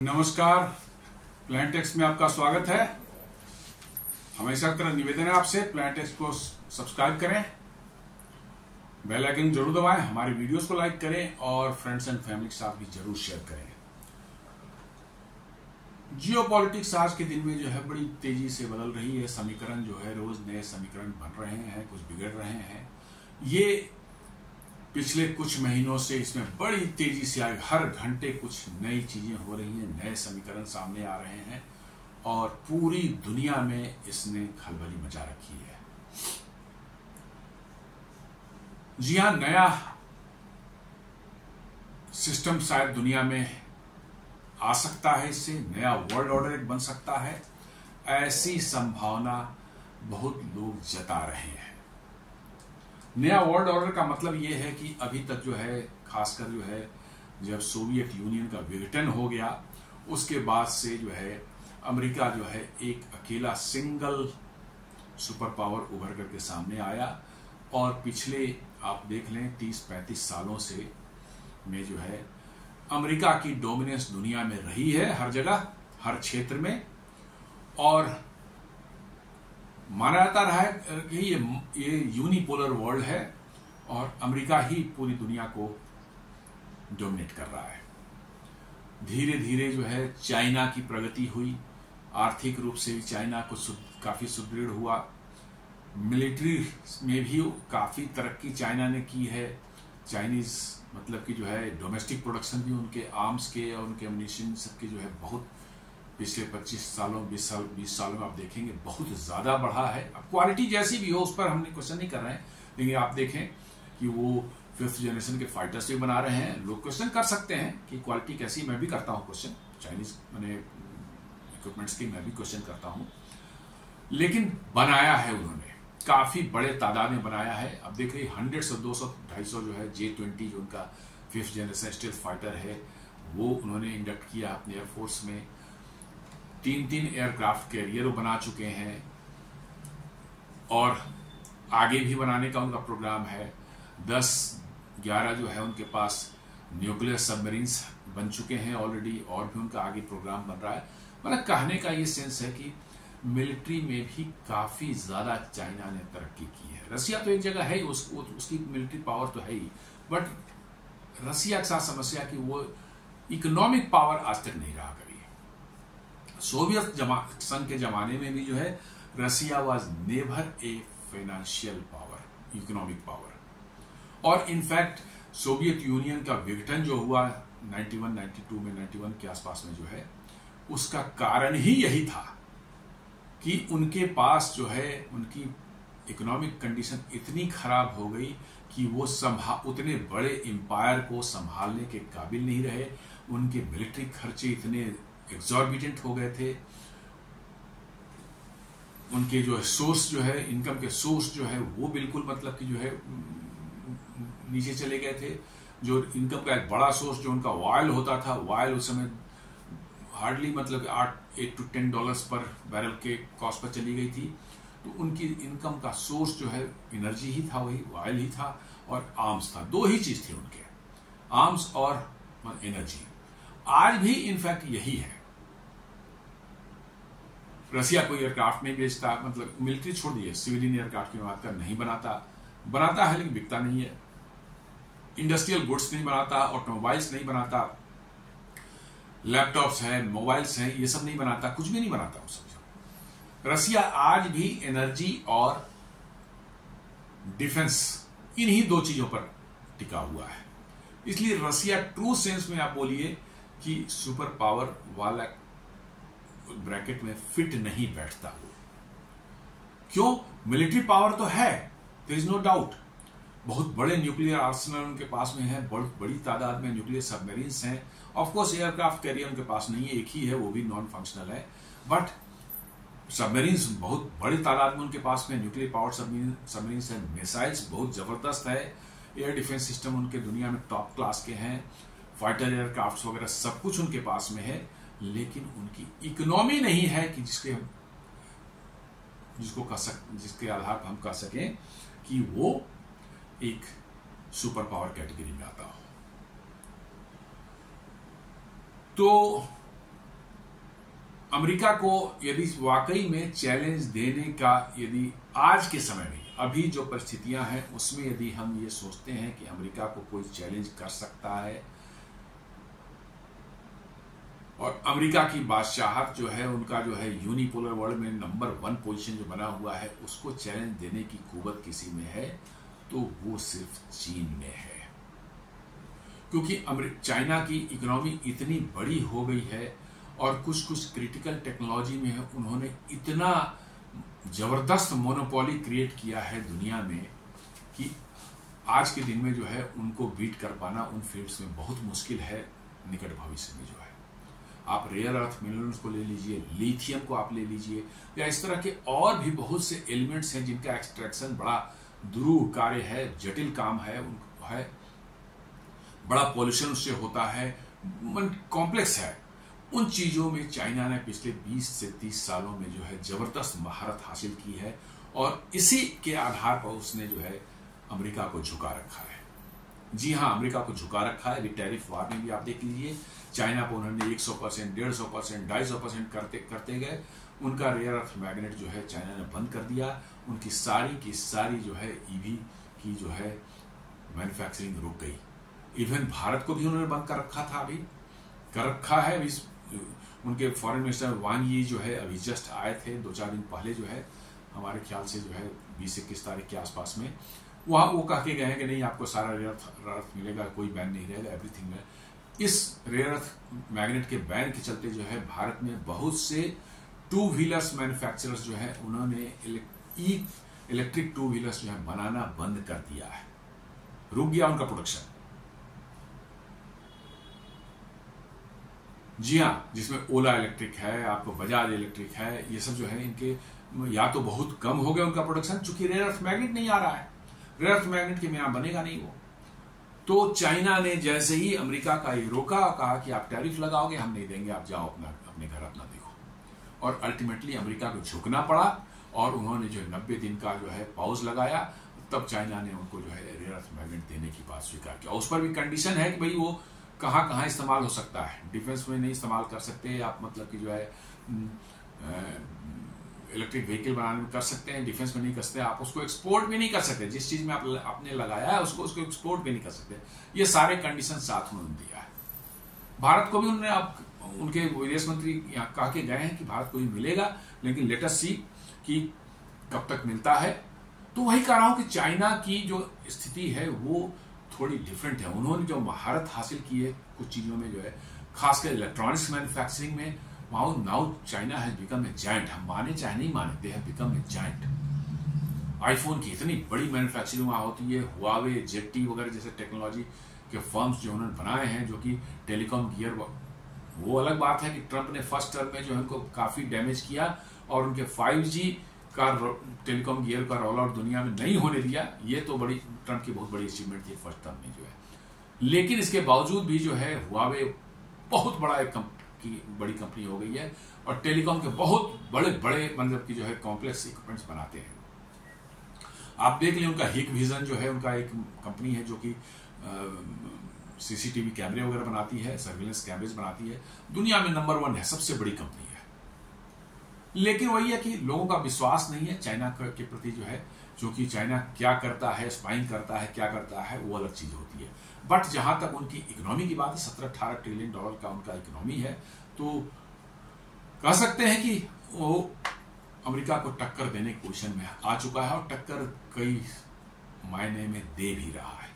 नमस्कार, plan text में आपका स्वागत है। हमेशा की तरह निवेदन है आपसे, प्लान टेक्स्ट को सब्सक्राइब करें, बेल आइकन जरूर दबाएं, हमारी वीडियोस को लाइक करें और फ्रेंड्स एंड फैमिली के साथ भी जरूर शेयर करें। जियोपॉलिटिक्स आज के दिन में जो है बड़ी तेजी से बदल रही है। समीकरण जो है रोज नए समीकरण बन रहे हैं, कुछ बिगड़ रहे हैं। ये पिछले कुछ महीनों से इसमें बड़ी तेजी से आई, हर घंटे कुछ नई चीजें हो रही हैं, नए समीकरण सामने आ रहे हैं और पूरी दुनिया में इसने खलबली मचा रखी है। जी हां, नया सिस्टम शायद दुनिया में आ सकता है, इससे नया वर्ल्ड ऑर्डर एक बन सकता है, ऐसी संभावना बहुत लोग जता रहे हैं। नया वर्ल्ड ऑर्डर का मतलब यह है कि अभी तक जो है, खासकर जो है जब सोवियत यूनियन का विघटन हो गया उसके बाद से जो है अमेरिका जो है एक अकेला सिंगल सुपर पावर उभर करके सामने आया और पिछले आप देख लें 30-35 सालों से में जो है अमेरिका की डोमिनेंस दुनिया में रही है, हर जगह हर क्षेत्र में। और माना जाता रहा है कि ये यूनिपोलर वर्ल्ड है और अमेरिका ही पूरी दुनिया को डोमिनेट कर रहा है। धीरे धीरे जो है चाइना की प्रगति हुई, आर्थिक रूप से भी चाइना को काफी सुदृढ़ हुआ, मिलिट्री में भी काफी तरक्की चाइना ने की है। चाइनीज मतलब कि जो है डोमेस्टिक प्रोडक्शन भी उनके आर्म्स के और उनके एम्युनिशन सबके जो है बहुत पिछले 25 सालों 20 सालों में आप देखेंगे बहुत ज्यादा बढ़ा है। अब क्वालिटी जैसी भी हो उस पर हमने क्वेश्चन नहीं कर रहे हैं, लेकिन आप देखें कि वो 5th जनरेशन के फाइटर्स भी बना रहे हैं। लोग क्वेश्चन कर सकते हैं कि क्वालिटी कैसी, मैं भी करता हूं क्वेश्चन, चाइनीज मैंने इक्विपमेंट्स की मैं भी क्वेश्चन करता हूं, लेकिन बनाया है उन्होंने, काफी बड़े तादाद में बनाया है। अब देख रही 100 से 200 250 जो है J-20 जो उनका 5th जनरेशन स्टेल्थ फाइटर है वो उन्होंने इंडक्ट किया अपने एयरफोर्स में। 3 एयरक्राफ्ट कैरियर बना चुके हैं और आगे भी बनाने का उनका प्रोग्राम है। 10-11 जो है उनके पास न्यूक्लियर सबमरीन्स बन चुके हैं ऑलरेडी और भी उनका आगे प्रोग्राम बन रहा है। मतलब कहने का ये सेंस है कि मिलिट्री में भी काफी ज्यादा चाइना ने तरक्की की है। रसिया तो एक जगह है, उसकी मिलिट्री पावर तो है ही, बट रसिया के साथ समस्या कि वो इकोनॉमिक पावर आज तक नहीं रहा कभी। सोवियत संघ के जमाने में भी जो है Russia was never a financial power, economic power. और इनफैक्ट सोवियत यूनियन का विघटन जो हुआ 91-92 में, 91 के आसपास में जो है, उसका कारण ही यही था कि उनके पास जो है उनकी इकोनॉमिक कंडीशन इतनी खराब हो गई कि वो उतने बड़े एम्पायर को संभालने के काबिल नहीं रहे। उनके मिलिट्री खर्चे इतने एग्जॉर्बिटेंट हो गए थे, उनके जो है सोर्स जो है इनकम के सोर्स जो है वो बिल्कुल मतलब कि जो है नीचे चले गए थे। जो इनकम का एक बड़ा सोर्स जो उनका ऑयल होता था, ऑयल उस समय हार्डली मतलब $8 to $10 पर बैरल के कॉस्ट पर चली गई थी। तो उनकी इनकम का सोर्स जो है एनर्जी ही था, वही ऑयल ही था और आर्म्स था। दो ही चीज थी उनके, आर्म्स और एनर्जी। आज भी इनफैक्ट यही है। रसिया कोई एयरक्राफ्ट नहीं बेचता, मतलब मिलिट्री छोड़ दिए, सिविलियन एयरक्राफ्ट की बात कर नहीं बनाता है लेकिन बिकता नहीं है। इंडस्ट्रियल गुड्स नहीं बनाता, ऑटोमोबाइल्स नहीं बनाता, लैपटॉप्स हैं, मोबाइल्स हैं, ये सब नहीं बनाता, कुछ भी नहीं बनाता वो सब। रसिया आज भी एनर्जी और डिफेंस इन्हीं दो चीजों पर टिका हुआ है। इसलिए रसिया ट्रू सेंस में आप बोलिए कि सुपर पावर वाला ब्रैकेट में फिट नहीं बैठता वो। क्यों? मिलिट्री पावर तो है, देयर इज नो डाउट। बहुत बड़े न्यूक्लियर आर्सेनल उनके पास में है, बहुत बड़ी तादाद में न्यूक्लियर सबमरीन्स हैं। ऑफ कोर्स एयरक्राफ्ट कैरियर उनके पास नहीं है, एक ही है, वो भी नॉन फंक्शनल है, बट सबमरीन्स बहुत बड़ी तादाद में उनके पास में न्यूक्लियर पावर सबमरीन्स है। मिसाइल्स बहुत जबरदस्त है, एयर डिफेंस सिस्टम उनके दुनिया में टॉप क्लास के हैं, फाइटर एयरक्राफ्ट वगैरह सब कुछ उनके पास में है, लेकिन उनकी इकोनॉमी नहीं है कि जिसके आधार पर हम कह सकें कि वो एक सुपर पावर कैटेगरी में आता हो। तो अमेरिका को यदि वाकई में चैलेंज देने का, यदि आज के समय में अभी जो परिस्थितियां हैं उसमें यदि हम ये सोचते हैं कि अमेरिका को कोई चैलेंज कर सकता है और अमेरिका की बादशाहत जो है, उनका जो है यूनिपोलर वर्ल्ड में नंबर 1 पोजीशन जो बना हुआ है, उसको चैलेंज देने की कुव्वत किसी में है तो वो सिर्फ चीन में है। क्योंकि चाइना की इकोनॉमी इतनी बड़ी हो गई है और कुछ क्रिटिकल टेक्नोलॉजी में है, उन्होंने इतना जबरदस्त मोनोपोली क्रिएट किया है दुनिया में कि आज के दिन में जो है उनको बीट कर पाना उन फील्ड्स में बहुत मुश्किल है। निकट भविष्य में जो है, आप रेयर अर्थ मिनरल्स को ले लीजिए, लिथियम को आप ले लीजिए, या इस तरह के और भी बहुत से एलिमेंट्स हैं जिनका एक्सट्रैक्शन बड़ा दुरूह कार्य है, जटिल काम है, बड़ा पॉल्यूशन उससे होता है, कॉम्प्लेक्स है। उन चीजों में चाइना ने पिछले 20 से 30 सालों में जो है जबरदस्त महारत हासिल की है और इसी के आधार पर उसने जो है अमेरिका को झुका रखा है। जी हाँ, अमेरिका को झुका रखा है। अभी टैरिफ वार में भी आप देख लीजिए, चाइना पर उन्होंने 100%, 150%, 250% करते गए। उनका रेयर अर्थ मैग्नेट जो है चाइना ने बंद कर दिया। उनकी सारी की सारी जो है ईवी की जो है मैन्युफैक्चरिंग रुक गई। इवन भारत को भी उन्होंने बंद कर रखा था, अभी कर रखा है। अभी उनके फॉरेन मिनिस्टर वांग यी जो है अभी जस्ट आए थे 2-4 दिन पहले, जो है हमारे ख्याल से जो है 20-21 तारीख के आसपास में, वहां वो कह के गए हैं कि नहीं, आपको सारा रेयर अर्थ मिलेगा, कोई बैन नहीं रहेगा, एवरीथिंग है। इस रेयर अर्थ मैग्नेट के बैन के चलते जो है भारत में बहुत से 2 व्हीलर्स मैन्युफैक्चरर्स जो है उन्होंने इलेक्ट्रिक 2 व्हीलर्स जो है बनाना बंद कर दिया है, रुक गया उनका प्रोडक्शन। जी हाँ, जिसमें ओला इलेक्ट्रिक है, आपको बजाज इलेक्ट्रिक है, ये सब जो है इनके या तो बहुत कम हो गया उनका प्रोडक्शन, चूंकि रेयर अर्थ मैग्नेट नहीं आ रहा है। रेयर अर्थ मैग्नेट के बिना बनेगा नहीं वो। तो चाइना ने जैसे ही अमेरिका का ये रोका, कहा कि आप टैरिफ लगाओगे, हम नहीं देंगे, आप जाओ अपने घर अपना देखो। और अल्टीमेटली अमेरिका को झुकना पड़ा और उन्होंने जो 90 दिन का जो है पॉज लगाया। तब चाइना ने उनको जो है रेयर अर्थ मैग्नेट देने की बात स्वीकार किया। उस पर भी कंडीशन है कि भाई वो कहाँ इस्तेमाल हो सकता है। डिफेंस में नहीं इस्तेमाल कर सकते आप, मतलब कि जो है इलेक्ट्रिक व्हीकल बनाने में कर सकते हैं, डिफेंस में नहीं कर सकते। आप उसको एक्सपोर्ट भी नहीं कर सकते, जिस चीज में आपने लगाया है उसको एक्सपोर्ट भी नहीं कर सकते। ये सारे कंडीशन साथ में उन्होंने दिया है। भारत को भी उन्होंने, आप उनके विदेश मंत्री यहाँ कह के गए हैं कि भारत को भी मिलेगा, लेकिन लेट अस सी कि कब तक मिलता है। तो वही कह रहा हूं कि चाइना की जो स्थिति है वो थोड़ी डिफरेंट है। उन्होंने जो महारत हासिल की है कुछ चीजों में जो है, खासकर इलेक्ट्रॉनिक्स मैन्युफैक्चरिंग में, वहां now China has become a giant. हम माने चाहे नहीं माने, they have become a giant. IPhone की इतनी बड़ी मैन्युफैक्चरिंग वहां होती है। हुआवे, जेटी वगैरह जैसे टेक्नोलॉजी के फर्म्स जो उन्होंने बनाए हैं, जो कि टेलीकॉम गियर, वो अलग बात है कि ट्रंप ने फर्स्ट टर्म में जो है उनको काफी डैमेज किया और उनके 5G का टेलीकॉम गियर का रोल आउट दुनिया में नहीं होने दिया। ये तो बड़ी ट्रंप की बहुत बड़ी अचीवमेंट थी फर्स्ट टर्म में जो है। लेकिन इसके बावजूद भी जो है हुआवे बहुत बड़ा एक बड़ी कंपनी हो गई है और टेलीकॉम के बहुत बड़े बड़े मतलब की जो है कॉम्प्लेक्स इक्विपमेंट्स बनाते हैं। आप देख लें, उनका हिक विजन जो है, उनका एक कंपनी है जो कि CCTV कैमरे वगैरह बनाती है, सर्विलेंस कैमरेज बनाती है, दुनिया में नंबर 1 है, सबसे बड़ी कंपनी है। लेकिन वही है कि लोगों का विश्वास नहीं है चाइना के प्रति जो है, क्योंकि चाइना क्या करता है, स्पाइंग करता है, क्या करता है, वो अलग चीज होती है। बट जहां तक उनकी इकोनॉमी की बात है, 17-18 ट्रिलियन डॉलर का उनका इकोनॉमी है, तो कह सकते हैं कि वो अमेरिका को टक्कर देने की पोजीशन में आ चुका है और टक्कर कई मायने में दे भी रहा है।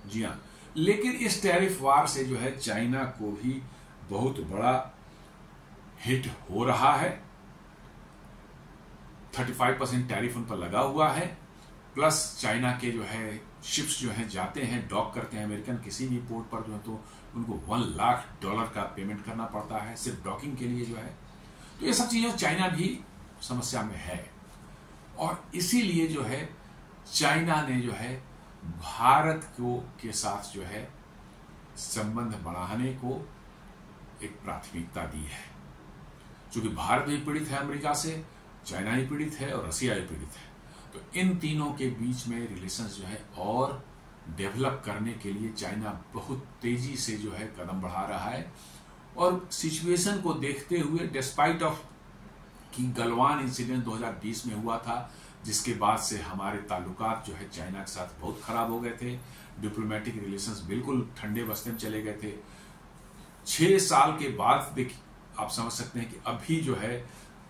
जी हाँ, लेकिन इस टैरिफ वार से जो है चाइना को भी बहुत बड़ा हिट हो रहा है। 35% टैरिफ उन पर लगा हुआ है, प्लस चाइना के जो है शिप्स जो है जाते हैं, डॉक करते हैं अमेरिकन किसी भी पोर्ट पर जो है, तो उनको $1 लाख का पेमेंट करना पड़ता है सिर्फ डॉकिंग के लिए जो है। तो ये सब चीजें चाइना भी समस्या में है और इसीलिए जो है चाइना ने जो है भारत के साथ जो है संबंध बढ़ाने को एक प्राथमिकता दी है। क्योंकि भारत भी पीड़ित है अमेरिका से, चाइना ही पीड़ित है और रसिया ही पीड़ित है। तो इन तीनों के बीच में रिलेशंस जो है और डेवलप करने के लिए चाइना बहुत तेजी से जो है कदम बढ़ा रहा है और सिचुएशन को देखते हुए डिस्पाइट ऑफ कि गलवान इंसिडेंट 2020 में हुआ था, जिसके बाद से हमारे ताल्लुकात जो है चाइना के साथ बहुत खराब हो गए थे, डिप्लोमेटिक रिलेशंस बिल्कुल ठंडे बस्ते में चले गए थे। 6 साल के बाद देखिए, आप समझ सकते हैं कि अभी जो है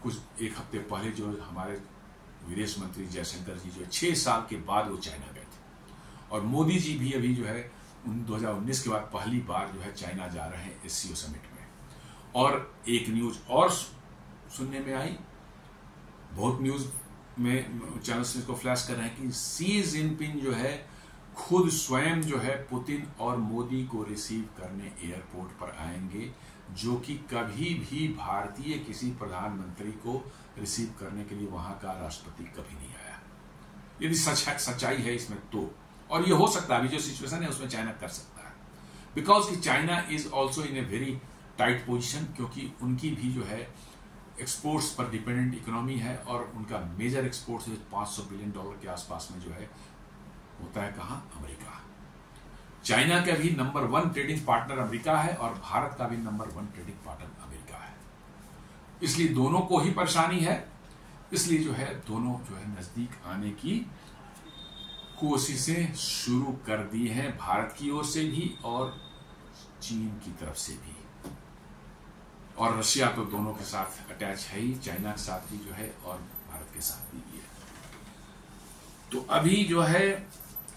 कुछ एक हफ्ते पहले जो हमारे विदेश मंत्री जयशंकर जी जो 6 साल के बाद वो चाइना गए थे, और मोदी जी भी अभी जो है 2019 के बाद पहली बार जो है चाइना जा रहे हैं SCO समिट में। और एक न्यूज और सुनने में आई, बहुत न्यूज में चैनल्स इसको फ्लैश कर रहे हैं कि शी जिनपिंग जो है खुद स्वयं जो है पुतिन और मोदी को रिसीव करने एयरपोर्ट पर आएंगे, जो कि कभी भी भारतीय किसी प्रधानमंत्री को रिसीव करने के लिए वहां का राष्ट्रपति कभी नहीं आया। यदि सच्चाई है इसमें तो, और ये हो सकता है, अभी जो सिचुएशन है उसमें चाइना कर सकता है, बिकॉज कि China is also in a very tight position, क्योंकि उनकी भी जो है एक्सपोर्ट्स पर डिपेंडेंट इकोनॉमी है, और उनका मेजर एक्सपोर्ट्स $500 बिलियन के आसपास में जो है होता है कहां, अमेरिका। चाइना का भी नंबर 1 ट्रेडिंग पार्टनर अमेरिका है, और भारत का भी नंबर 1 ट्रेडिंग पार्टनर अमेरिका है। इसलिए दोनों को ही परेशानी है, इसलिए जो है दोनों जो है नजदीक आने की कोशिशें शुरू कर दी हैं, भारत की ओर से भी और चीन की तरफ से भी। और रशिया तो दोनों के साथ अटैच है ही, चाइना के साथ भी जो है और भारत के साथ भी है। तो अभी जो है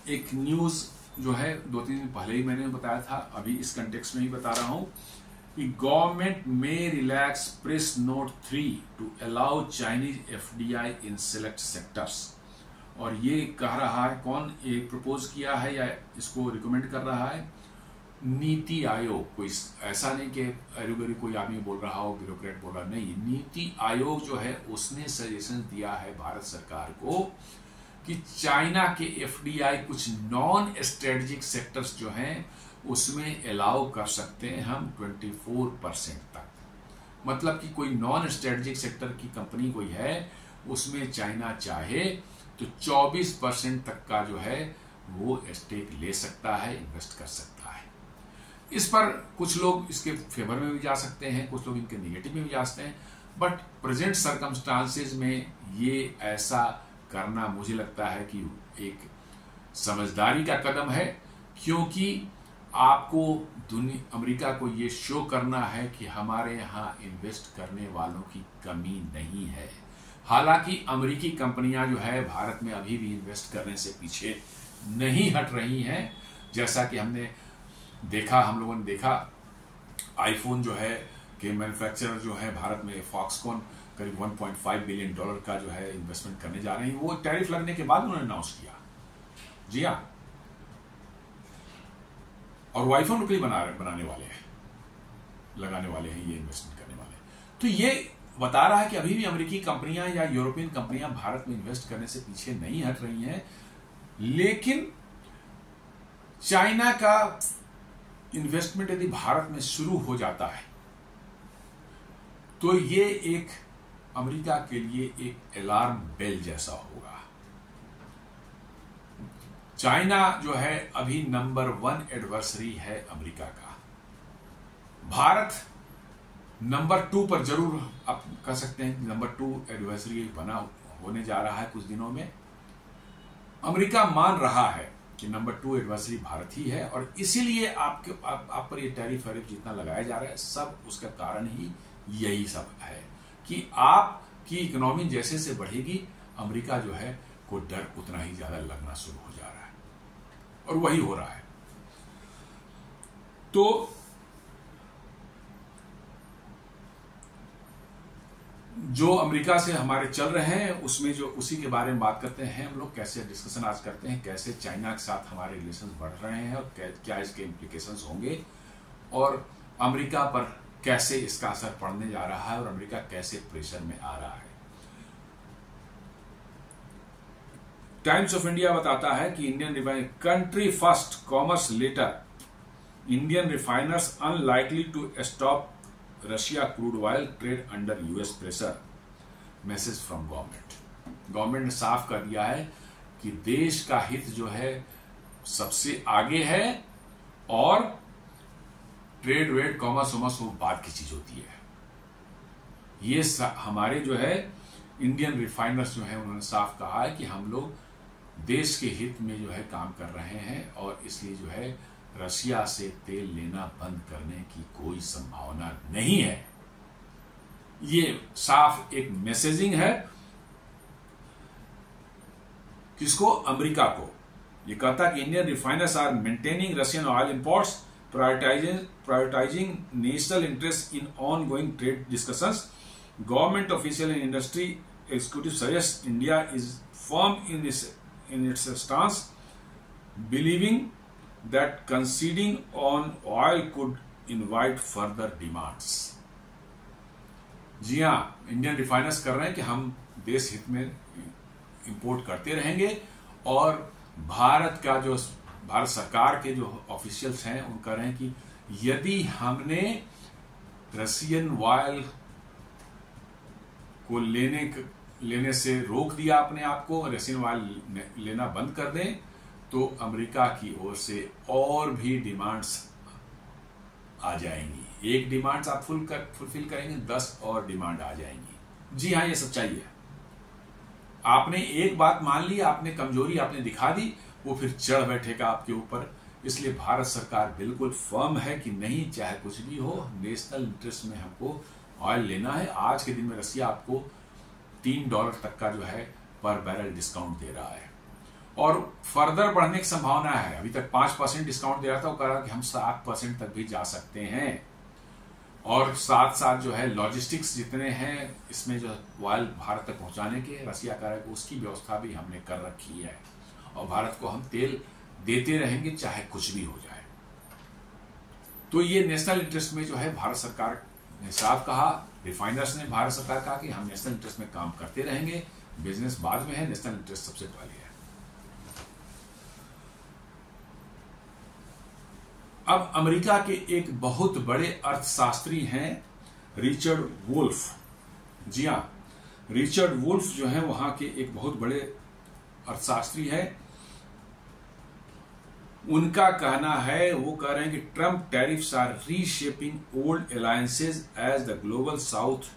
एक न्यूज जो है 2-3 दिन पहले ही मैंने बताया था, अभी इस कंटेक्स्ट में ही बता रहा हूं कि गवर्नमेंट में relax press note 3 to allow Chinese FDI in select sectors. और ये कह रहा है कौन, ये प्रपोज किया है या इसको रिकमेंड कर रहा है, नीति आयोग। कोई ऐसा नहीं कि अरुगरी कोई आदमी बोल रहा हो, ब्यूरोक्रेट बोल रहा, नहीं, नीति आयोग जो है उसने सजेशन दिया है भारत सरकार को कि चाइना के FDI कुछ नॉन स्ट्रेटेजिक सेक्टर्स जो हैं उसमें अलाउ कर सकते हैं हम 24% तक। मतलब कि कोई नॉन स्ट्रेटेजिक सेक्टर की कंपनी कोई है, उसमें चाइना चाहे तो 24% तक का जो है वो स्टेक ले सकता है, इन्वेस्ट कर सकता है। इस पर कुछ लोग इसके फेवर में भी जा सकते हैं, कुछ लोग इनके निगेटिव में भी जा सकते हैं, बट प्रेजेंट सर्कमस्टांसेस में ये ऐसा करना मुझे लगता है कि एक समझदारी का कदम है, क्योंकि आपको अमेरिका को ये शो करना है कि हमारे यहाँ इन्वेस्ट करने वालों की कमी नहीं है। हालांकि अमेरिकी कंपनियां जो है भारत में अभी भी इन्वेस्ट करने से पीछे नहीं हट रही हैं। जैसा कि हमने देखा, हम लोगों ने देखा आईफोन जो है कि मैन्युफैक्चरर जो है भारत में फॉक्सकॉन करीब $1.5 बिलियन का जो है इन्वेस्टमेंट करने जा रहे हैं। वो टैरिफ लगने के बाद उन्होंने अनाउंस किया, जी हाँ, और वो आईफोन रुपये बनाने वाले हैं, लगाने वाले हैं, ये इन्वेस्टमेंट करने वाले हैं। तो ये बता रहा है कि अभी भी अमेरिकी कंपनियां या यूरोपियन कंपनियां भारत में इन्वेस्ट करने से पीछे नहीं हट रही हैं। लेकिन चाइना का इन्वेस्टमेंट यदि भारत में शुरू हो जाता है तो ये एक अमेरिका के लिए एक अलार्म बेल जैसा होगा। चाइना जो है अभी नंबर 1 एडवर्सरी है अमेरिका का। भारत नंबर 2 पर जरूर आप कह सकते हैं कि नंबर 2 एडवर्सरी बना होने जा रहा है कुछ दिनों में। अमेरिका मान रहा है कि नंबर 2 एडवर्सरी भारत ही है, और इसीलिए आप पर ये टैरिफ जितना लगाया जा रहा है, सब उसका कारण ही यही सब है कि आपकी इकोनॉमी जैसे से बढ़ेगी, अमेरिका जो है को डर उतना ही ज्यादा लगना शुरू हो जा रहा है, और वही हो रहा है। तो जो अमेरिका से हमारे चल रहे हैं उसमें जो उसी के बारे में बात करते हैं हम लोग, कैसे डिस्कशन आज करते हैं, कैसे चाइना के साथ हमारे रिलेशंस बढ़ रहे हैं और क्या इसके इम्प्लीकेशंस होंगे, और अमेरिका पर कैसे इसका असर पड़ने जा रहा है, और अमेरिका कैसे प्रेशर में आ रहा है। टाइम्स ऑफ इंडिया बताता है कि Indian refinery country first commerce letter, Indian refiners unlikely to stop Russia crude oil trade under US pressure, message from government. Government ने साफ कर दिया है कि देश का हित जो है सबसे आगे है, और ट्रेड वेड कॉमर्स वॉमर्स वो बात की चीज होती है। ये हमारे जो है इंडियन रिफाइनर्स जो है उन्होंने साफ कहा है कि हम लोग देश के हित में जो है काम कर रहे हैं और इसलिए जो है रशिया से तेल लेना बंद करने की कोई संभावना नहीं है। ये साफ एक मैसेजिंग है किसको? अमेरिका को। ये कहता कि Indian refiners are maintaining Russian oil imports, prioritising national interest in ongoing trade discussions. Government official and industry executive suggest India is firm in its stance, believing that conceding on oil could invite further demands. जी हाँ, Indian refiners कर रहे हैं कि हम देश हित में import करते रहेंगे और भारत सरकार के जो ऑफिशियल्स हैं उन कह रहे हैं कि यदि हमने रशियन ऑयल को लेने से रोक दिया अपने आप को, रशियन ऑयल लेना बंद कर दें, तो अमेरिका की ओर से और भी डिमांड्स आ जाएंगी। एक डिमांड्स आप फुलफिल करेंगे, 10 और डिमांड आ जाएंगी। जी हाँ, ये सच्चाई है। आपने एक बात मान ली, आपने कमजोरी आपने दिखा दी, वो फिर चढ़ बैठेगा आपके ऊपर। इसलिए भारत सरकार बिल्कुल फर्म है कि नहीं, चाहे कुछ भी हो, नेशनल इंटरेस्ट में हमको ऑयल लेना है। आज के दिन में रसिया आपको $3 तक का जो है पर बैरल डिस्काउंट दे रहा है और फर्दर बढ़ने की संभावना है। अभी तक 5% डिस्काउंट दे रहा था, वो कह रहा कि हम 7% तक भी जा सकते हैं। और साथ साथ जो है लॉजिस्टिक्स जितने हैं इसमें जो ऑयल भारत तक पहुंचाने के, रसिया कह रहा है उसकी व्यवस्था भी हमने कर रखी है और भारत को हम तेल देते रहेंगे चाहे कुछ भी हो जाए। तो ये नेशनल इंटरेस्ट में जो है भारत सरकार ने साफ कहा, रिफाइनर्स ने भारत सरकार कहा कि हम नेशनल इंटरेस्ट में काम करते रहेंगे, बिजनेस बाद में है, नेशनल इंटरेस्ट सबसे पहले है। अब अमेरिका के एक बहुत बड़े अर्थशास्त्री हैं रिचर्ड वुल्फ। जी हां, रिचर्ड वुल्फ जो है वहां के एक बहुत बड़े अर्थशास्त्री है। उनका कहना है, वो कह रहे हैं कि Trump tariffs are reshaping old alliances as the global south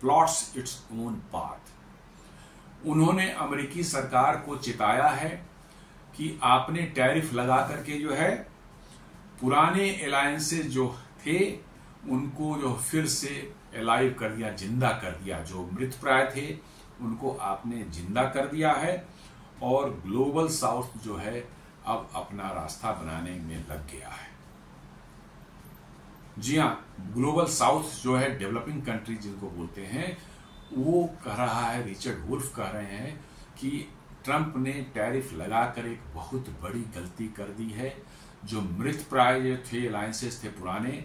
plots its own path. उन्होंने अमेरिकी सरकार को चिताया है कि आपने टैरिफ लगा करके जो है पुराने अलायंसेज जो थे उनको जो फिर से अलाइव कर दिया, जिंदा कर दिया। जो मृतप्राय थे उनको आपने जिंदा कर दिया है और ग्लोबल साउथ जो है अब अपना रास्ता बनाने में लग गया है। जी हां, ग्लोबल साउथ जो है डेवलपिंग कंट्री जिनको बोलते हैं, वो कह रहा है, रिचर्ड वुल्फ कह रहे हैं कि ट्रंप ने टैरिफ लगाकर एक बहुत बड़ी गलती कर दी है। जो मृतप्राय जो थे अलायंसेस थे पुराने,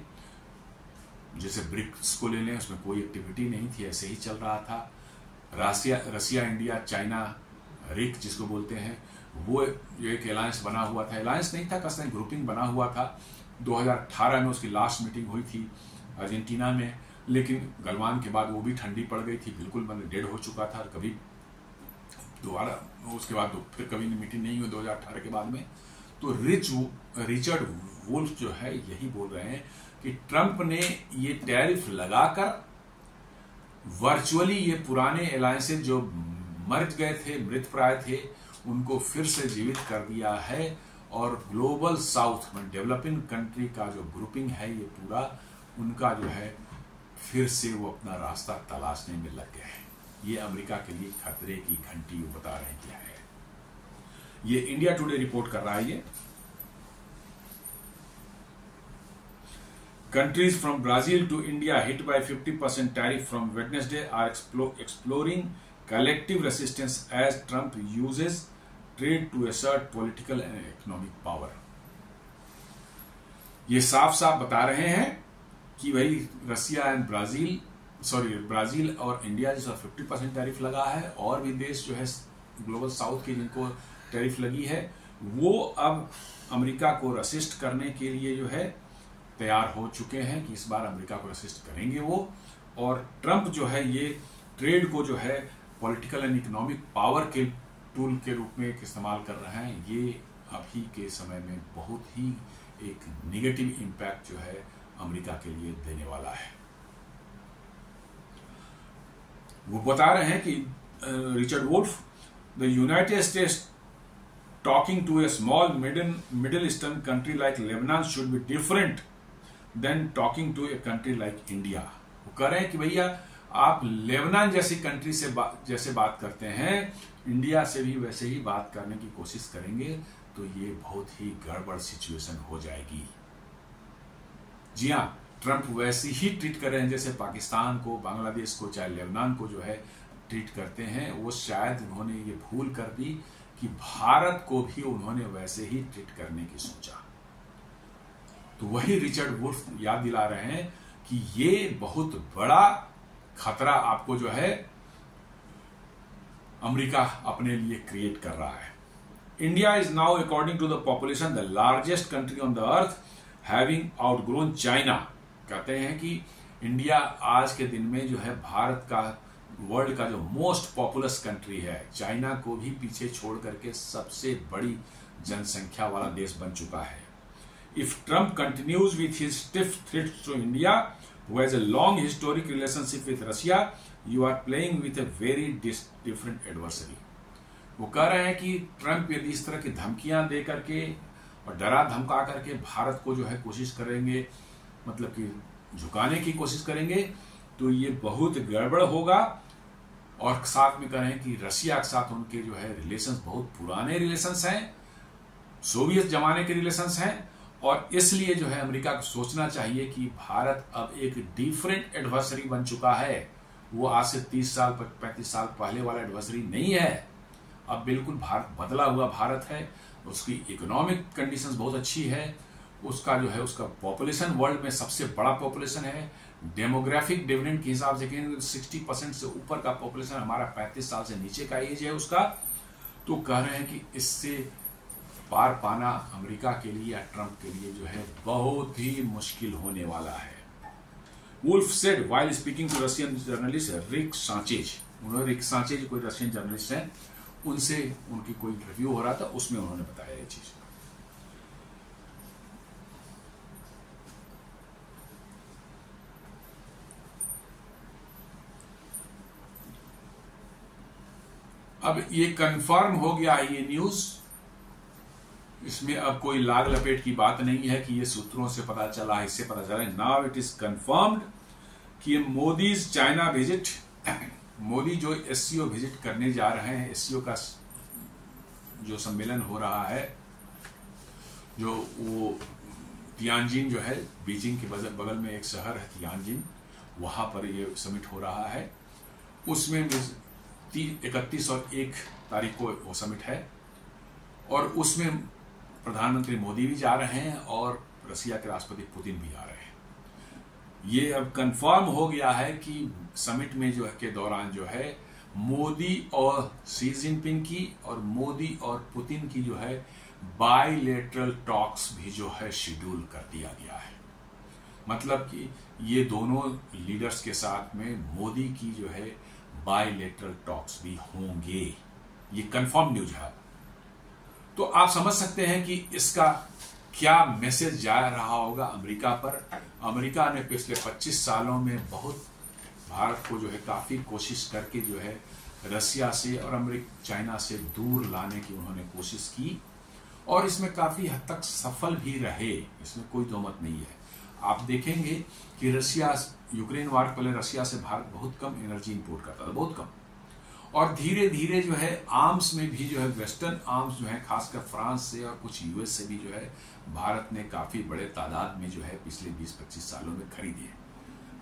जैसे ब्रिक्स को ले लें, उसमें कोई एक्टिविटी नहीं थी, ऐसे ही चल रहा था। रसिया इंडिया चाइना रिक जिसको बोलते हैं, वो एक अलायंस बना हुआ था, अलायंस नहीं था, कसम ग्रुपिंग बना हुआ था। 2018 में उसकी लास्ट मीटिंग हुई थी अर्जेंटीना में, लेकिन गलवान के बाद वो भी ठंडी पड़ गई थी, बिल्कुल मतलब डेड हो चुका था। कभी दोबारा उसके बाद फिर कभी मीटिंग नहीं हुई 2018 के बाद में। तो रिचर्ड वुल्फ जो है यही बोल रहे हैं कि ट्रंप ने ये टैरिफ लगाकर वर्चुअली ये पुराने अलायंसेज जो मर गए थे, मृतप्राय थे, उनको फिर से जीवित कर दिया है और ग्लोबल साउथ में डेवलपिंग कंट्री का जो ग्रुपिंग है ये पूरा उनका जो है फिर से वो अपना रास्ता तलाशने में लग गए हैं। ये अमेरिका के लिए खतरे की घंटी वो बता रहे हैं क्या है। ये इंडिया टुडे रिपोर्ट कर रहा है। ये countries from Brazil to India hit by 50% tariff from Wednesday are exploring collective resistance as Trump uses trade to assert political and economic power। ये साफ साफ बता रहे हैं कि भाई ब्राजील और इंडिया जिसका 50% टैरिफ लगा है, और भी देश जो है ग्लोबल साउथ के जिनको टैरिफ लगी है, वो अब अमेरिका को रसिस्ट करने के लिए जो है तैयार हो चुके हैं कि इस बार अमेरिका को रसिस्ट करेंगे वो। और ट्रंप जो है ये ट्रेड को जो है पॉलिटिकल एंड इकोनॉमिक पावर के टूल के रूप में इस्तेमाल कर रहे हैं। ये अभी के समय में बहुत ही एक नेगेटिव इम्पैक्ट जो है अमेरिका के लिए देने वाला है। वो बता रहे हैं कि Richard Wolff, the United States talking to a small middle eastern country like Lebanon should be different than talking to a country like India। वो कह रहे हैं कि भैया आप लेबनान जैसी कंट्री से जैसे बात करते हैं, इंडिया से भी वैसे ही बात करने की कोशिश करेंगे तो ये बहुत ही गड़बड़ सिचुएशन हो जाएगी। जी हाँ, ट्रंप वैसे ही ट्रीट कर रहे हैं जैसे पाकिस्तान को, बांग्लादेश को, चाहे लेबनान को जो है ट्रीट करते हैं। वो शायद उन्होंने ये भूल कर दी कि भारत को भी उन्होंने वैसे ही ट्रीट करने की सोचा। तो वही रिचर्ड वुल्फ याद दिला रहे हैं कि ये बहुत बड़ा खतरा आपको जो है अमेरिका अपने लिए क्रिएट कर रहा है। India is now according to the population the largest country on the earth having outgrown China. कहते हैं कि इंडिया आज के दिन में जो है भारत का, वर्ल्ड का जो मोस्ट पॉपुलस कंट्री है, चाइना को भी पीछे छोड़ करके सबसे बड़ी जनसंख्या वाला देश बन चुका है। If Trump continues with his stiff threats to India who has a long historic relationship with Russia, you are playing with a very different adversary. वो कह रहे हैं कि ट्रंप यदि इस तरह की धमकियां दे करके और डरा धमका करके भारत को जो है कोशिश करेंगे, मतलब कि झुकाने की कोशिश करेंगे, तो ये बहुत गड़बड़ होगा। और साथ में करें कि रशिया के साथ उनके जो है रिलेशंस बहुत पुराने रिलेशंस हैं, सोवियत जमाने के रिलेशंस हैं, और इसलिए जो है अमेरिका को सोचना चाहिए कि भारत अब एक डिफरेंट एडवर्सरी बन चुका है। वो आज से 30 साल 35 साल पहले वाला एडवर्सरी नहीं है। अब बिल्कुल भारत बदला हुआ भारत है। उसकी इकोनॉमिक कंडीशंस बहुत अच्छी है, उसका जो है उसका पॉपुलेशन वर्ल्ड में सबसे बड़ा पॉपुलेशन है। डेमोग्राफिक डिविडेंड के हिसाब से 60% से ऊपर का पॉपुलेशन, हमारा 35 साल से नीचे का एज है उसका। तो कह रहे हैं कि इससे पार पाना अमेरिका के लिए या ट्रंप के लिए जो है बहुत ही मुश्किल होने वाला है। Wolff said while speaking to Russian journalist Rick Sanchez. उन्होंने रिक सांचेज कोई रशियन जर्नलिस्ट हैं, उनसे उनकी कोई इंटरव्यू हो रहा था, उसमें उन्होंने बताया ये चीज। अब ये कंफर्म हो गया है ये न्यूज, इसमें अब कोई लाग लपेट की बात नहीं है कि ये सूत्रों से पता चला, इससे पता चला। नाउ इट इज कंफर्म्ड कि मोदीज चाइना विजिट, मोदी जो एससीओ विजिट करने जा रहे हैं, एससीओ का जो सम्मेलन हो रहा है, जो वो तियानजिन जो है, बीजिंग के बगल में एक शहर है तियानजिन, वहां पर ये समिट हो रहा है। उसमें 31 और 1 तारीख को वो समिट है, और उसमें प्रधानमंत्री मोदी भी जा रहे हैं और रशिया के राष्ट्रपति पुतिन भी जा रहे हैं। ये अब कंफर्म हो गया है कि समिट में जो है के दौरान जो है मोदी और शी जिनपिंग की और मोदी और पुतिन की जो है बायलैटरल टॉक्स भी जो है शेड्यूल कर दिया गया है। मतलब कि ये दोनों लीडर्स के साथ में मोदी की जो है बायलैटरल टॉक्स भी होंगे। ये कंफर्म न्यूज है। तो आप समझ सकते हैं कि इसका क्या मैसेज जा रहा होगा अमेरिका पर। अमेरिका ने पिछले 25 सालों में बहुत भारत को जो है काफी कोशिश करके जो है रशिया से और चाइना से दूर लाने की उन्होंने कोशिश की, और इसमें काफी हद तक सफल भी रहे, इसमें कोई दो मत नहीं है। आप देखेंगे कि रशिया, यूक्रेन वार पहले रशिया से भारत बहुत कम एनर्जी इंपोर्ट करता था, बहुत कम, और धीरे धीरे जो है आर्म्स में भी जो है वेस्टर्न आर्म्स जो है खासकर फ्रांस से और कुछ यूएस से भी जो है भारत ने काफी बड़े तादाद में जो है पिछले 20-25 सालों में खरीदी है।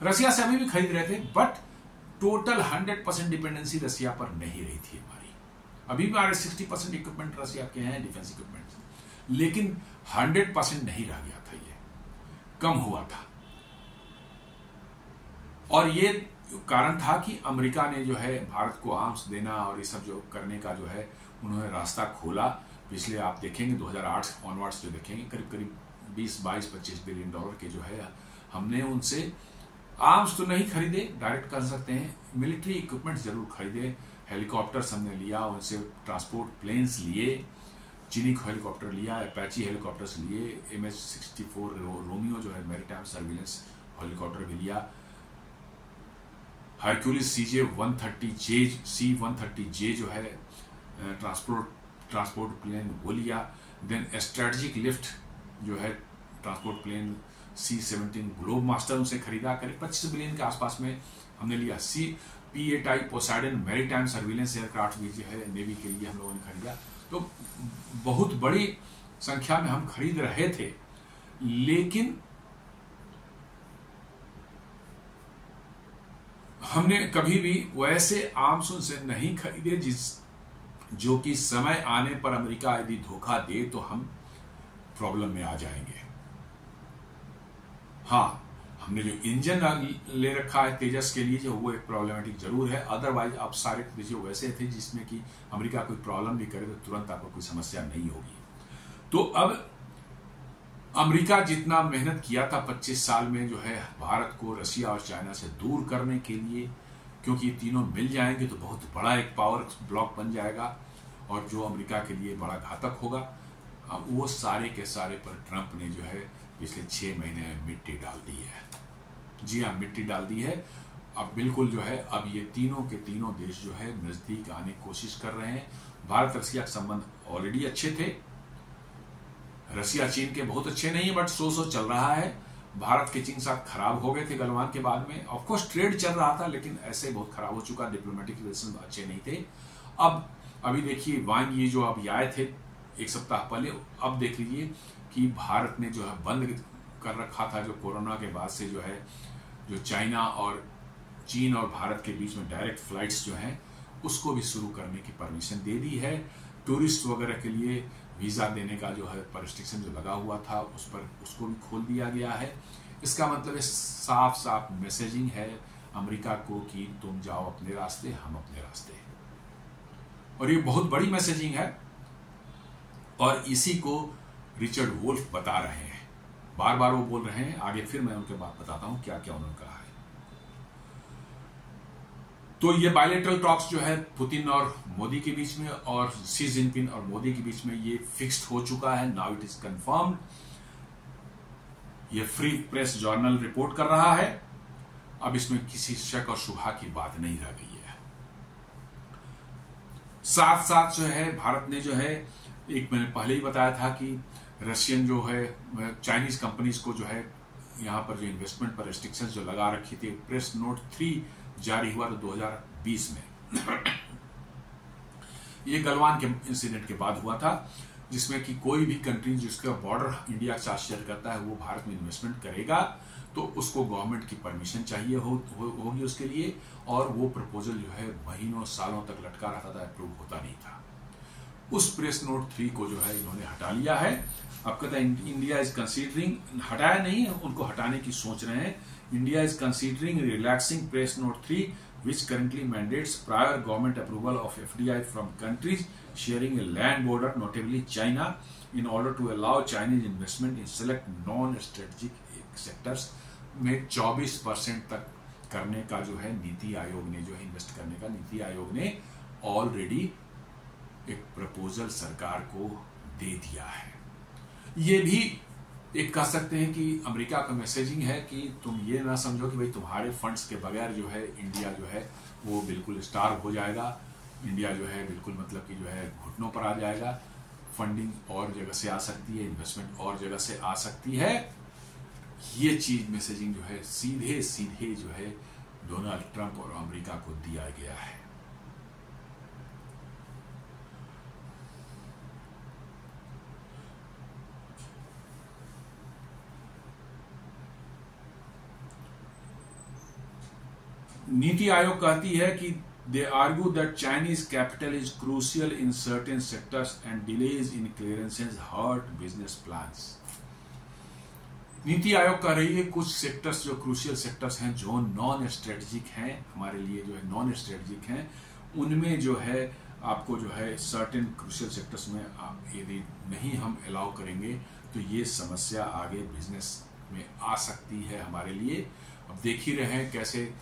रशिया से अभी भी खरीद रहे थे, बट टोटल 100% डिपेंडेंसी रशिया पर नहीं रही थी हमारी। अभी भी हमारे 60% इक्विपमेंट रशिया के हैं, डिफेंस इक्विपमेंट, लेकिन 100% नहीं रह गया था, ये कम हुआ था। और ये कारण था कि अमेरिका ने जो है भारत को आर्म्स देना और ये सब जो करने का जो है उन्होंने रास्ता खोला। पिछले आप देखेंगे 2008 ऑनवर्ड्स जो देखेंगे करीब करीब 20-22-25 बिलियन डॉलर के जो है हमने उनसे आर्म्स तो नहीं खरीदे, डायरेक्ट कर सकते हैं, मिलिट्री इक्विपमेंट जरूर खरीदे, हेलीकॉप्टर्स हमने लिया, उनसे ट्रांसपोर्ट प्लेन्स लिए, चिनिक हेलीकॉप्टर लिया, अपाची हेलीकॉप्टर्स लिए, MH-64 रोमियो जो है मैरीटाइम सर्विलेंस हेलीकॉप्टर भी लिया, हरक्यूलिस C-130J जो है ट्रांसपोर्ट प्लेन वो लिया, देन स्ट्रेटेजिक लिफ्ट जो है transport plane C-17 globe master उनसे खरीदा, करीब 25 बिलियन के आसपास में हमने लिया। PA type Poseidon maritime surveillance aircraft भी जो है नेवी के लिए हम लोगों ने खरीदा। तो बहुत बड़ी संख्या में हम खरीद रहे थे, लेकिन हमने कभी भी वैसे आर्म्स उनसे नहीं खरीदे जो कि समय आने पर अमेरिका यदि धोखा दे तो हम प्रॉब्लम में आ जाएंगे। हाँ, हमने जो इंजन ले रखा है तेजस के लिए जो वो एक प्रॉब्लमेटिक जरूर है, अदरवाइज आप सारे जो वैसे थे जिसमें कि अमेरिका कोई प्रॉब्लम भी करे तो तुरंत आपको कोई समस्या नहीं होगी। तो अब अमेरिका जितना मेहनत किया था 25 साल में जो है भारत को रसिया और चाइना से दूर करने के लिए, क्योंकि ये तीनों मिल जाएंगे तो बहुत बड़ा एक पावर ब्लॉक बन जाएगा और जो अमेरिका के लिए बड़ा घातक होगा, वो सारे के सारे पर ट्रंप ने जो है पिछले 6 महीने में मिट्टी डाल दी है। जी हाँ, मिट्टी डाल दी है। अब बिल्कुल जो है अब ये तीनों के तीनों देश जो है नजदीक आने की कोशिश कर रहे हैं। भारत रसिया के संबंध ऑलरेडी अच्छे थे, रसिया चीन के बहुत अच्छे नहीं है, बट सो चल रहा है। भारत के चीन साथ खराब हो गए थे गलवान के बाद में, ऑफकोर्स ट्रेड चल रहा था लेकिन ऐसे बहुत खराब हो चुका, डिप्लोमेटिक रिलेशन अच्छे नहीं थे। अब अभी देखिए वांग ये जो अभी आए थे 1 सप्ताह पहले, अब देख लीजिए कि भारत ने जो है बंद कर रखा था जो कोरोना के बाद से जो है जो चाइना और चीन और भारत के बीच में डायरेक्ट फ्लाइट्स जो हैं उसको भी शुरू करने की परमिशन दे दी है। टूरिस्ट वगैरह के लिए वीजा देने का जो है रिस्ट्रिक्शन जो लगा हुआ था उस पर उसको भी खोल दिया गया है। इसका मतलब साफ साफ मैसेजिंग है अमेरिका को कि तुम जाओ अपने रास्ते, हम अपने रास्ते, और ये बहुत बड़ी मैसेजिंग है। और इसी को रिचर्ड वुल्फ बता रहे हैं, बार बार वो बोल रहे हैं, आगे फिर मैं उनके बात बताता हूं क्या क्या उन्होंने कहा है। तो ये बायलैटरल टॉक्स जो है पुतिन और मोदी के बीच में और शी जिनपिंग और मोदी के बीच में ये फिक्स्ड हो चुका है, नाउ इट इज कंफर्म्ड। ये फ्री प्रेस जर्नल रिपोर्ट कर रहा है, अब इसमें किसी शक और शुबा की बात नहीं रह गई है। साथ साथ जो है भारत ने जो है एक मैंने पहले ही बताया था कि रशियन जो है चाइनीज कंपनीज को जो है यहाँ पर जो इन्वेस्टमेंट पर रेस्ट्रिक्शंस जो लगा रखी थी, प्रेस नोट 3 जारी हुआ था 2020 में। ये गलवान के इंसिडेंट के बाद हुआ था, जिसमें कि कोई भी कंट्री जिसका बॉर्डर इंडिया के साथ शेयर करता है वो भारत में इन्वेस्टमेंट करेगा तो उसको गवर्नमेंट की परमिशन चाहिए होगी उसके लिए, और वो प्रपोजल जो है महीनों सालों तक लटका रहा था, अप्रूव होता नहीं था। उस प्रेस नोट 3 को जो है इन्होंने हटा लिया है। अब कहता है इंडिया इज कंसीडरिंग, हटाया नहीं, उनको हटाने की सोच रहे हैं। India is considering relaxing press note 3 which currently mandates prior government approval of FDI from countries sharing a land border, notably China, in order to allow Chinese investment in select non-strategic sectors में 24% तक करने का जो है नीति आयोग ने जो है invest करने का नीति आयोग ने ऑलरेडी एक प्रपोजल सरकार को दे दिया है। ये भी एक कह सकते हैं कि अमेरिका का मैसेजिंग है कि तुम ये ना समझो कि भाई तुम्हारे फंड्स के बगैर जो है इंडिया जो है वो बिल्कुल स्टार्व हो जाएगा, इंडिया जो है बिल्कुल मतलब कि जो है घुटनों पर आ जाएगा। फंडिंग और जगह से आ सकती है, इन्वेस्टमेंट और जगह से आ सकती है। ये चीज मैसेजिंग जो है सीधे सीधे जो है डोनाल्ड ट्रंप और अमेरिका को दिया गया है। नीति आयोग कहती है कि they argue that Chinese capital is crucial in certain sectors and delays in clearances hurt business plans. NITI Aayog कह रही है कुछ सेक्टर्स जो क्रूशियल सेक्टर्स हैं जो नॉन स्ट्रेटेजिक हैं, हमारे लिए जो है नॉन स्ट्रेटेजिक हैं, उनमें जो है आपको जो है सर्टेन क्रूशियल सेक्टर्स में यदि नहीं हम अलाउ करेंगे तो ये समस्या आगे बिजनेस में आ सकती है हमारे लिए। अब देख ही रहे हैं कैसे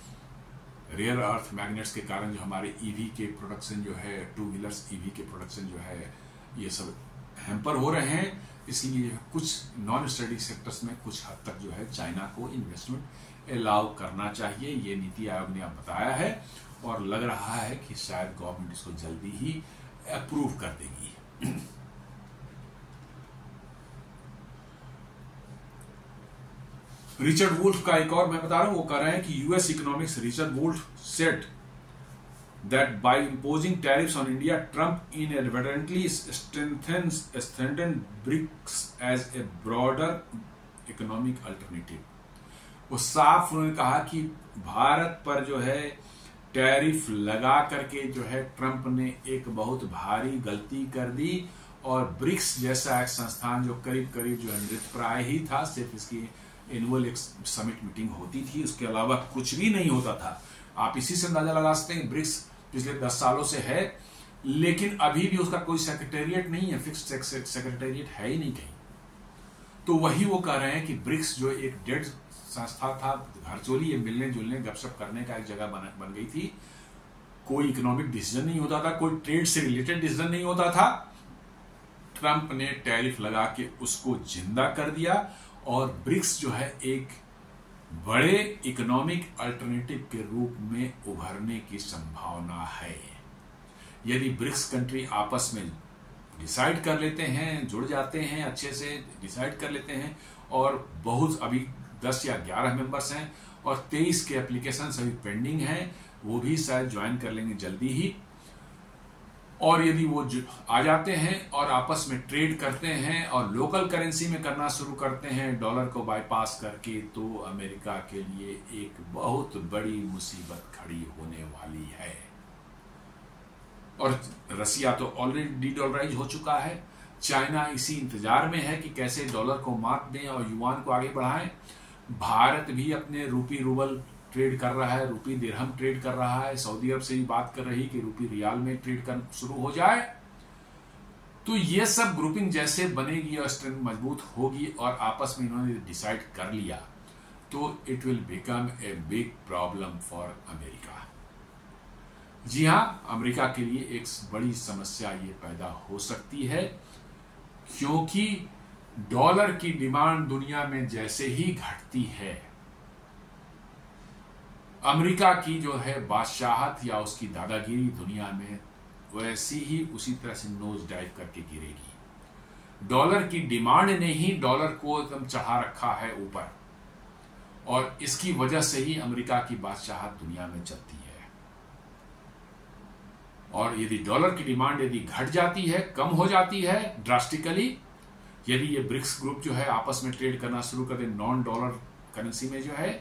रेयर अर्थ मैग्नेट्स के कारण जो हमारे ईवी के प्रोडक्शन जो है, 2 व्हीलर्स ईवी के प्रोडक्शन जो है ये सब हैम्पर हो रहे हैं। इसलिए कुछ नॉन स्टडी सेक्टर्स में कुछ हद तक जो है चाइना को इन्वेस्टमेंट अलाउ करना चाहिए, ये नीति आयोग ने अब बताया है और लग रहा है कि शायद गवर्नमेंट इसको जल्दी ही अप्रूव कर देगी। रिचर्ड वुल्फ का एक और मैं बता रहा हूं, वो कह रहे हैं कि US economics Richard Wolff said that by imposing tariffs on India, Trump inadvertently strengthened BRICS as a broader economic alternative। वो साफ उन्होंने कहा कि भारत पर जो है टैरिफ लगा करके जो है ट्रंप ने एक बहुत भारी गलती कर दी और ब्रिक्स जैसा एक संस्थान जो करीब करीब जो है मृतप्राय ही था, सिर्फ इसकी एनुअल एक समिट मीटिंग होती थी, उसके अलावा कुछ भी नहीं होता था। आप इसी से अंदाजा लगा सकते हैं ब्रिक्स पिछले 10 सालों से है, लेकिन अभी भी उसका कोई सेक्रेटेरिएट नहीं है, फिक्स्ड सेक्रेटेरिएट है ही नहीं कहीं। तो वही वो कह रहे हैं कि ब्रिक्स जो एक डेड संस्था था, वर्चुअली ये मिलने जुलने गपशप करने का एक जगह बन गई थी, कोई इकोनॉमिक डिसीजन नहीं होता था, कोई ट्रेड से रिलेटेड डिसीजन नहीं होता था। ट्रंप ने टैरिफ लगा के उसको जिंदा कर दिया और ब्रिक्स जो है एक बड़े इकोनॉमिक अल्टरनेटिव के रूप में उभरने की संभावना है। यदि ब्रिक्स कंट्री आपस में डिसाइड कर लेते हैं, जुड़ जाते हैं, अच्छे से डिसाइड कर लेते हैं और बहुत अभी 10 या 11 मेंबर्स हैं और 23 के एप्लीकेशन अभी पेंडिंग हैं, वो भी शायद ज्वाइन कर लेंगे जल्दी ही। और यदि वो आ जाते हैं और आपस में ट्रेड करते हैं और लोकल करेंसी में करना शुरू करते हैं डॉलर को बाईपास करके, तो अमेरिका के लिए एक बहुत बड़ी मुसीबत खड़ी होने वाली है। और रसिया तो ऑलरेडी डीडॉलराइज हो चुका है, चाइना इसी इंतजार में है कि कैसे डॉलर को मात दें और युआन को आगे बढ़ाएं। भारत भी अपने रूपी रूबल ट्रेड कर रहा है, रूपी दिरहम ट्रेड कर रहा है, सऊदी अरब से भी बात कर रही कि रूपी रियाल में ट्रेड कर शुरू हो जाए। तो ये सब ग्रुपिंग जैसे बनेगी और स्ट्रेंथ मजबूत होगी और आपस में इन्होंने डिसाइड कर लिया, तो it will become a big problem for America. जी हां, अमेरिका के लिए एक बड़ी समस्या ये पैदा हो सकती है, क्योंकि डॉलर की डिमांड दुनिया में जैसे ही घटती है, अमेरिका की जो है बादशाहत या उसकी दादागिरी दुनिया में वैसी ही उसी तरह से नोज डाइव करके गिरेगी। डॉलर की डिमांड ने ही डॉलर को एकदम चढ़ा रखा है ऊपर और इसकी वजह से ही अमेरिका की बादशाहत दुनिया में चलती है। और यदि डॉलर की डिमांड यदि घट जाती है, कम हो जाती है ड्रास्टिकली, यदि ये ब्रिक्स ग्रुप जो है आपस में ट्रेड करना शुरू कर दे नॉन डॉलर करेंसी में जो है,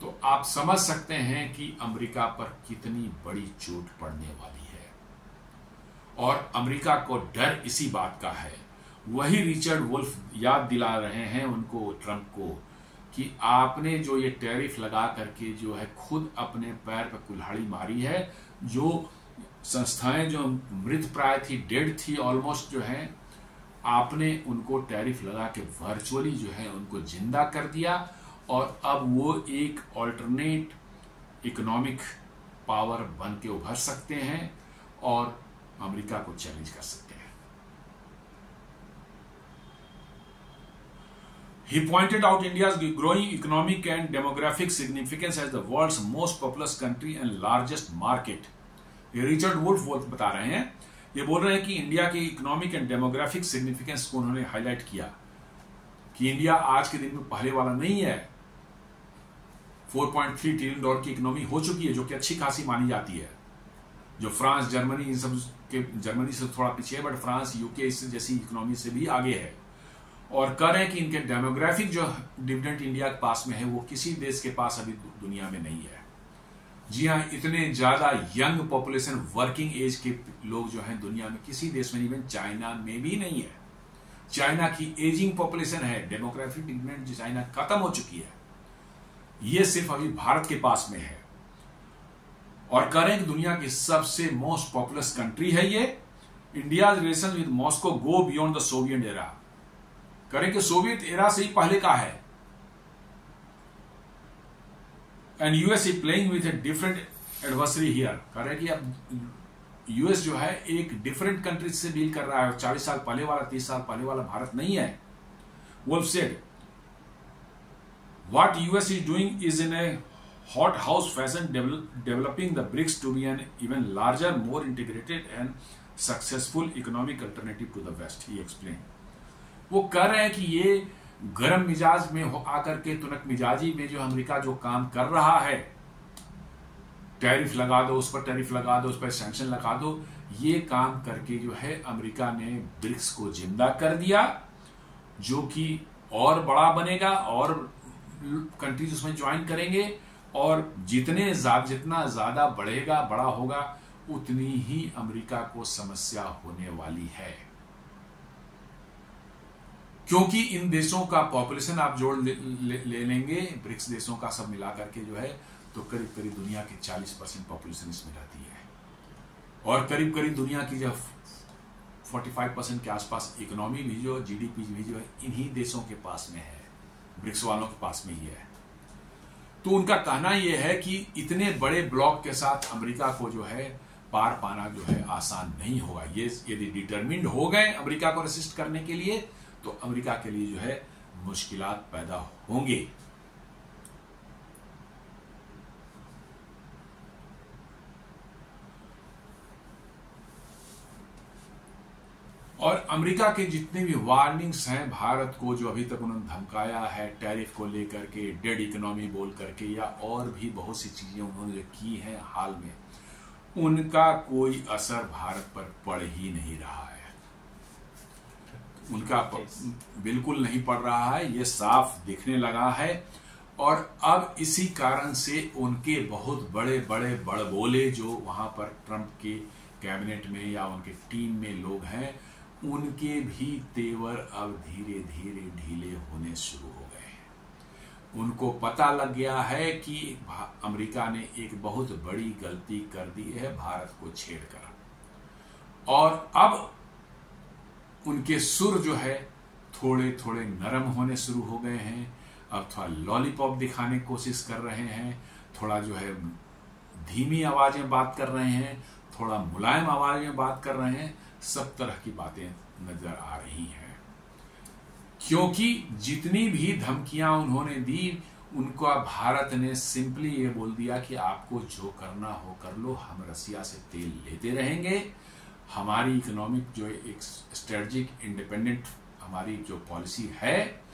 तो आप समझ सकते हैं कि अमेरिका पर कितनी बड़ी चोट पड़ने वाली है। और अमेरिका को डर इसी बात का है। वही रिचर्ड वुल्फ याद दिला रहे हैं उनको, ट्रंप को, कि आपने जो ये टैरिफ लगा करके जो है खुद अपने पैर पर कुल्हाड़ी मारी है। जो संस्थाएं जो मृत प्राय थी, डेड थी ऑलमोस्ट, जो है आपने उनको टैरिफ लगा के वर्चुअली जो है उनको जिंदा कर दिया और अब वो एक ऑल्टरनेट इकोनॉमिक पावर बन के उभर सकते हैं और अमेरिका को चैलेंज कर सकते हैं। He pointed out India's growing economic and demographic significance as the world's most populous country and largest market। ये रिचर्ड वुल्फ बता रहे हैं, ये बोल रहे हैं कि इंडिया की इकोनॉमिक एंड डेमोग्राफिक सिग्निफिकेंस को उन्होंने हाईलाइट किया कि इंडिया आज के दिन में पहले वाला नहीं है। 4.3 ट्रिलियन डॉलर की इकोनॉमी हो चुकी है, जो कि अच्छी खासी मानी जाती है। जो फ्रांस, जर्मनी, इन सब के, जर्मनी से थोड़ा पीछे है, बट फ्रांस, यूके इस जैसी इकोनॉमी से भी आगे है। और कह रहे हैं कि इनके डेमोग्राफिक जो डिविडेंड इंडिया के पास में है, वो किसी देश के पास अभी दुनिया में नहीं है। जी हाँ, इतने ज्यादा यंग पॉपुलेशन, वर्किंग एज के लोग जो हैं दुनिया में किसी देश में नहीं, इवन चाइना में भी नहीं है। चाइना की एजिंग पॉपुलेशन है, डेमोग्राफिक डिविडेंड चाइना खत्म हो चुकी है, ये सिर्फ अभी भारत के पास में है। और कह रहे हैं कि दुनिया की सबसे मोस्ट पॉपुलस कंट्री है ये। India relation with Moscow go beyond the Soviet era. कह रहे हैं कि सोवियत एरा से ही पहले का है। And US is playing with a different adversary here. कह रहे हैं कि अब यूएस जो है एक डिफरेंट कंट्री से डील कर रहा है। 40 साल पहले वाला, 30 साल पहले वाला भारत नहीं है। Wolff said, what US is doing is in a hot house fashion, developing the BRICS to be an even larger, more integrated and successful economic alternative to the West, he explained. वो कह रहे हैं कि ये गर्म मिजाज में आकर के तुनक मिजाजी में जो अमेरिका जो काम कर रहा है, टैरिफ लगा दो, उस पर टैरिफ लगा दो, उस पर सैंक्शन लगा दो, ये काम करके जो है अमेरिका ने ब्रिक्स को जिंदा कर दिया, जो कि और बड़ा बनेगा और कंट्रीज उसमें ज्वाइन करेंगे, और जितना ज्यादा बढ़ेगा, बड़ा होगा, उतनी ही अमेरिका को समस्या होने वाली है। क्योंकि इन देशों का पॉपुलेशन आप जोड़ ले लेंगे, ब्रिक्स देशों का सब मिलाकर के जो है, तो करीब करीब दुनिया की 40% पॉपुलेशन इसमें रहती है, और करीब करीब दुनिया की जो 45% के आसपास इकोनॉमी भी जो जीडीपी भी जो है इन्हीं देशों के पास में है, ब्रिक्स वालों के पास में ही है। तो उनका कहना यह है कि इतने बड़े ब्लॉक के साथ अमेरिका को जो है पार पाना जो है आसान नहीं होगा। ये यदि डिटरमिन्ड हो गए अमेरिका को रेसिस्ट करने के लिए, तो अमेरिका के लिए जो है मुश्किलात पैदा होंगे। और अमेरिका के जितने भी वार्निंग्स हैं भारत को, जो अभी तक उन्होंने धमकाया है टैरिफ को लेकर के, डेड इकोनॉमी बोल करके, या और भी बहुत सी चीजें उन्होंने जो की हैं हाल में, उनका कोई असर भारत पर पड़ ही नहीं रहा है। उनका बिल्कुल नहीं पड़ रहा है, ये साफ दिखने लगा है। और अब इसी कारण से उनके बहुत बड़े बड़े बड़बोले जो वहां पर ट्रंप के कैबिनेट में या उनके टीम में लोग हैं, उनके भी तेवर अब धीरे धीरे ढीले होने शुरू हो गए हैं। उनको पता लग गया है कि अमेरिका ने एक बहुत बड़ी गलती कर दी है भारत को छेड़कर, और अब उनके सुर जो है थोड़े थोड़े नरम होने शुरू हो गए हैं। अब थोड़ा लॉलीपॉप दिखाने की कोशिश कर रहे हैं, थोड़ा जो है धीमी आवाज में बात कर रहे हैं, थोड़ा मुलायम आवाज में बात कर रहे हैं, सब तरह की बातें नजर आ रही हैं। क्योंकि जितनी भी धमकियां उन्होंने दी, उनका भारत ने सिंपली ये बोल दिया कि आपको जो करना हो कर लो, हम रसिया से तेल लेते रहेंगे, हमारी इकोनॉमिक जो एक स्ट्रेटेजिक इंडिपेंडेंट हमारी जो पॉलिसी है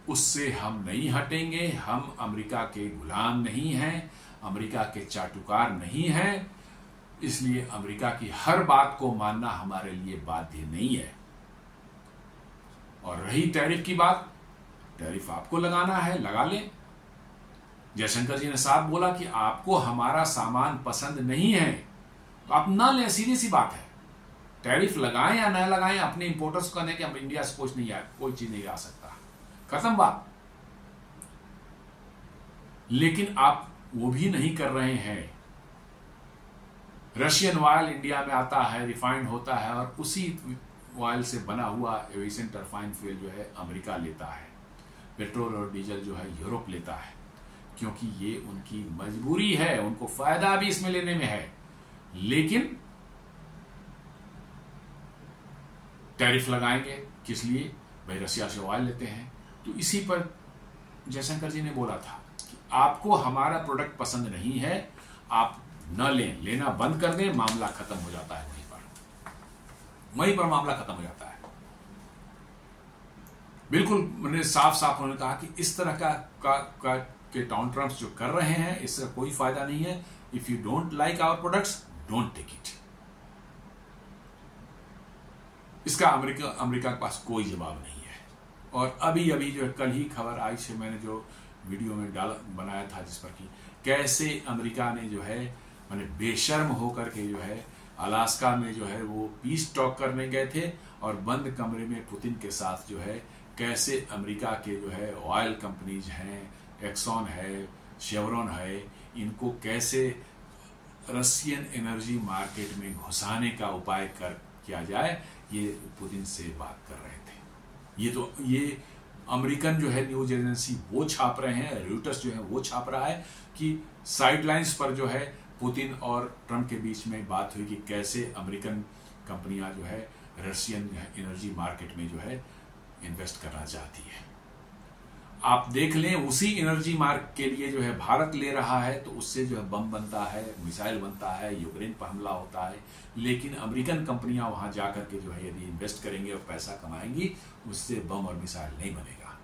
उससे हम नहीं हटेंगे, हम अमेरिका के गुलाम नहीं हैं, अमेरिका के चाटुकार नहीं हैं, इसलिए अमेरिका की हर बात को मानना हमारे लिए बाध्य नहीं है। और रही टैरिफ की बात, टैरिफ आपको लगाना है लगा लें। जयशंकर जी ने साफ बोला कि आपको हमारा सामान पसंद नहीं है तो आप ना लें, सीधी सी बात है। टैरिफ लगाएं या न लगाएं, अपने इंपोर्टर्स को कहने कि हम इंडिया से कोई चीज नहीं आ सकता, खत्म बात। लेकिन आप वो भी नहीं कर रहे हैं। रशियन ऑयल इंडिया में आता है, रिफाइंड होता है, और उसी ऑयल से बना हुआ एविएशन टरबाइन फ्यूल जो है अमेरिका लेता है, पेट्रोल और डीजल जो है यूरोप लेता है, क्योंकि ये उनकी मजबूरी है, उनको फायदा भी इसमें लेने में है। लेकिन टैरिफ लगाएंगे किस लिए? भाई रसिया से ऑयल लेते हैं। तो इसी पर जयशंकर जी ने बोला था कि आपको हमारा प्रोडक्ट पसंद नहीं है, आप न लें, लेना बंद कर दें, मामला खत्म हो जाता है, वहीं पर मामला खत्म हो जाता है। बिल्कुल मैंने साफ साफ उन्होंने कहा कि इस तरह के टाउंट्रम्स जो कर रहे हैं, इससे कोई फायदा नहीं है। If you don't like our products, don't take it. इसका अमेरिका के पास कोई जवाब नहीं है। और अभी जो कल ही खबर आई से मैंने जो वीडियो में बनाया था, जिस पर कि कैसे अमेरिका ने जो है मैंने बेशर्म होकर के जो है अलास्का में जो है वो पीस टॉक करने गए थे, और बंद कमरे में पुतिन के साथ जो है कैसे अमेरिका के जो है ऑयल कंपनीज हैं, एक्सॉन है, शेवरॉन है, इनको कैसे रशियन एनर्जी मार्केट में घुसाने का उपाय किया जाए, ये पुतिन से बात कर रहे थे। ये अमेरिकन जो है न्यूज एजेंसी वो छाप रहे हैं, रॉयटर्स जो है वो छाप रहा है कि साइडलाइंस पर जो है पुतिन और ट्रंप के बीच में बात हुई कि कैसे अमेरिकन कंपनियां जो है रशियन एनर्जी मार्केट में जो है इन्वेस्ट करना चाहती है। आप देख लें, उसी एनर्जी मार्क के लिए जो है भारत ले रहा है, तो उससे जो है बम बनता है, मिसाइल बनता है, यूक्रेन पर हमला होता है, लेकिन अमेरिकन कंपनियां वहां जाकर के जो है यदि इन्वेस्ट करेंगे और पैसा कमाएंगी, उससे बम और मिसाइल नहीं बनेगा।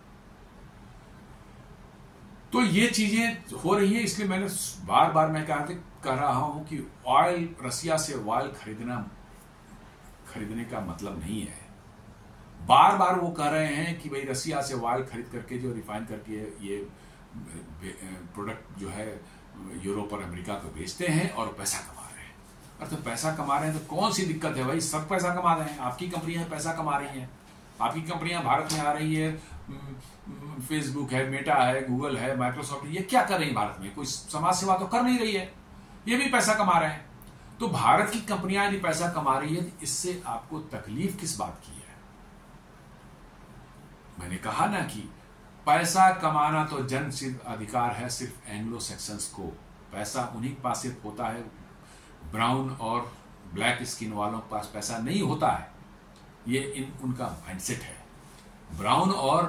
तो ये चीजें हो रही है, इसलिए मैंने बार बार मैं कह रहा हूं कि ऑयल, रसिया से ऑयल खरीदने का मतलब नहीं है। बार बार वो कह रहे हैं कि भाई रसिया से ऑयल खरीद करके जो रिफाइन करके ये प्रोडक्ट जो है यूरोप और अमेरिका को बेचते हैं और पैसा कमा रहे हैं। और तो पैसा कमा रहे हैं तो कौन सी दिक्कत है भाई, सब पैसा कमा रहे हैं। आपकी कंपनियां पैसा कमा रही हैं, आपकी कंपनियां भारत में आ रही है, फेसबुक है, मेटा है, गूगल है, माइक्रोसॉफ्ट, ये क्या कर रही है भारत में? कोई समाज सेवा तो कर नहीं रही है, ये भी पैसा कमा रहे हैं। तो भारत की कंपनियां यदि पैसा कमा रही है तो इससे आपको तकलीफ किस बात की है? मैंने कहा ना कि पैसा कमाना तो जन सिद्ध अधिकार है, सिर्फ एंग्लो सेक्शंस को। पैसा उन्हीं के पास सिर्फ होता है, ब्राउन और ब्लैक स्किन वालों के पास पैसा नहीं होता है। ये उनका माइंडसेट है। ब्राउन और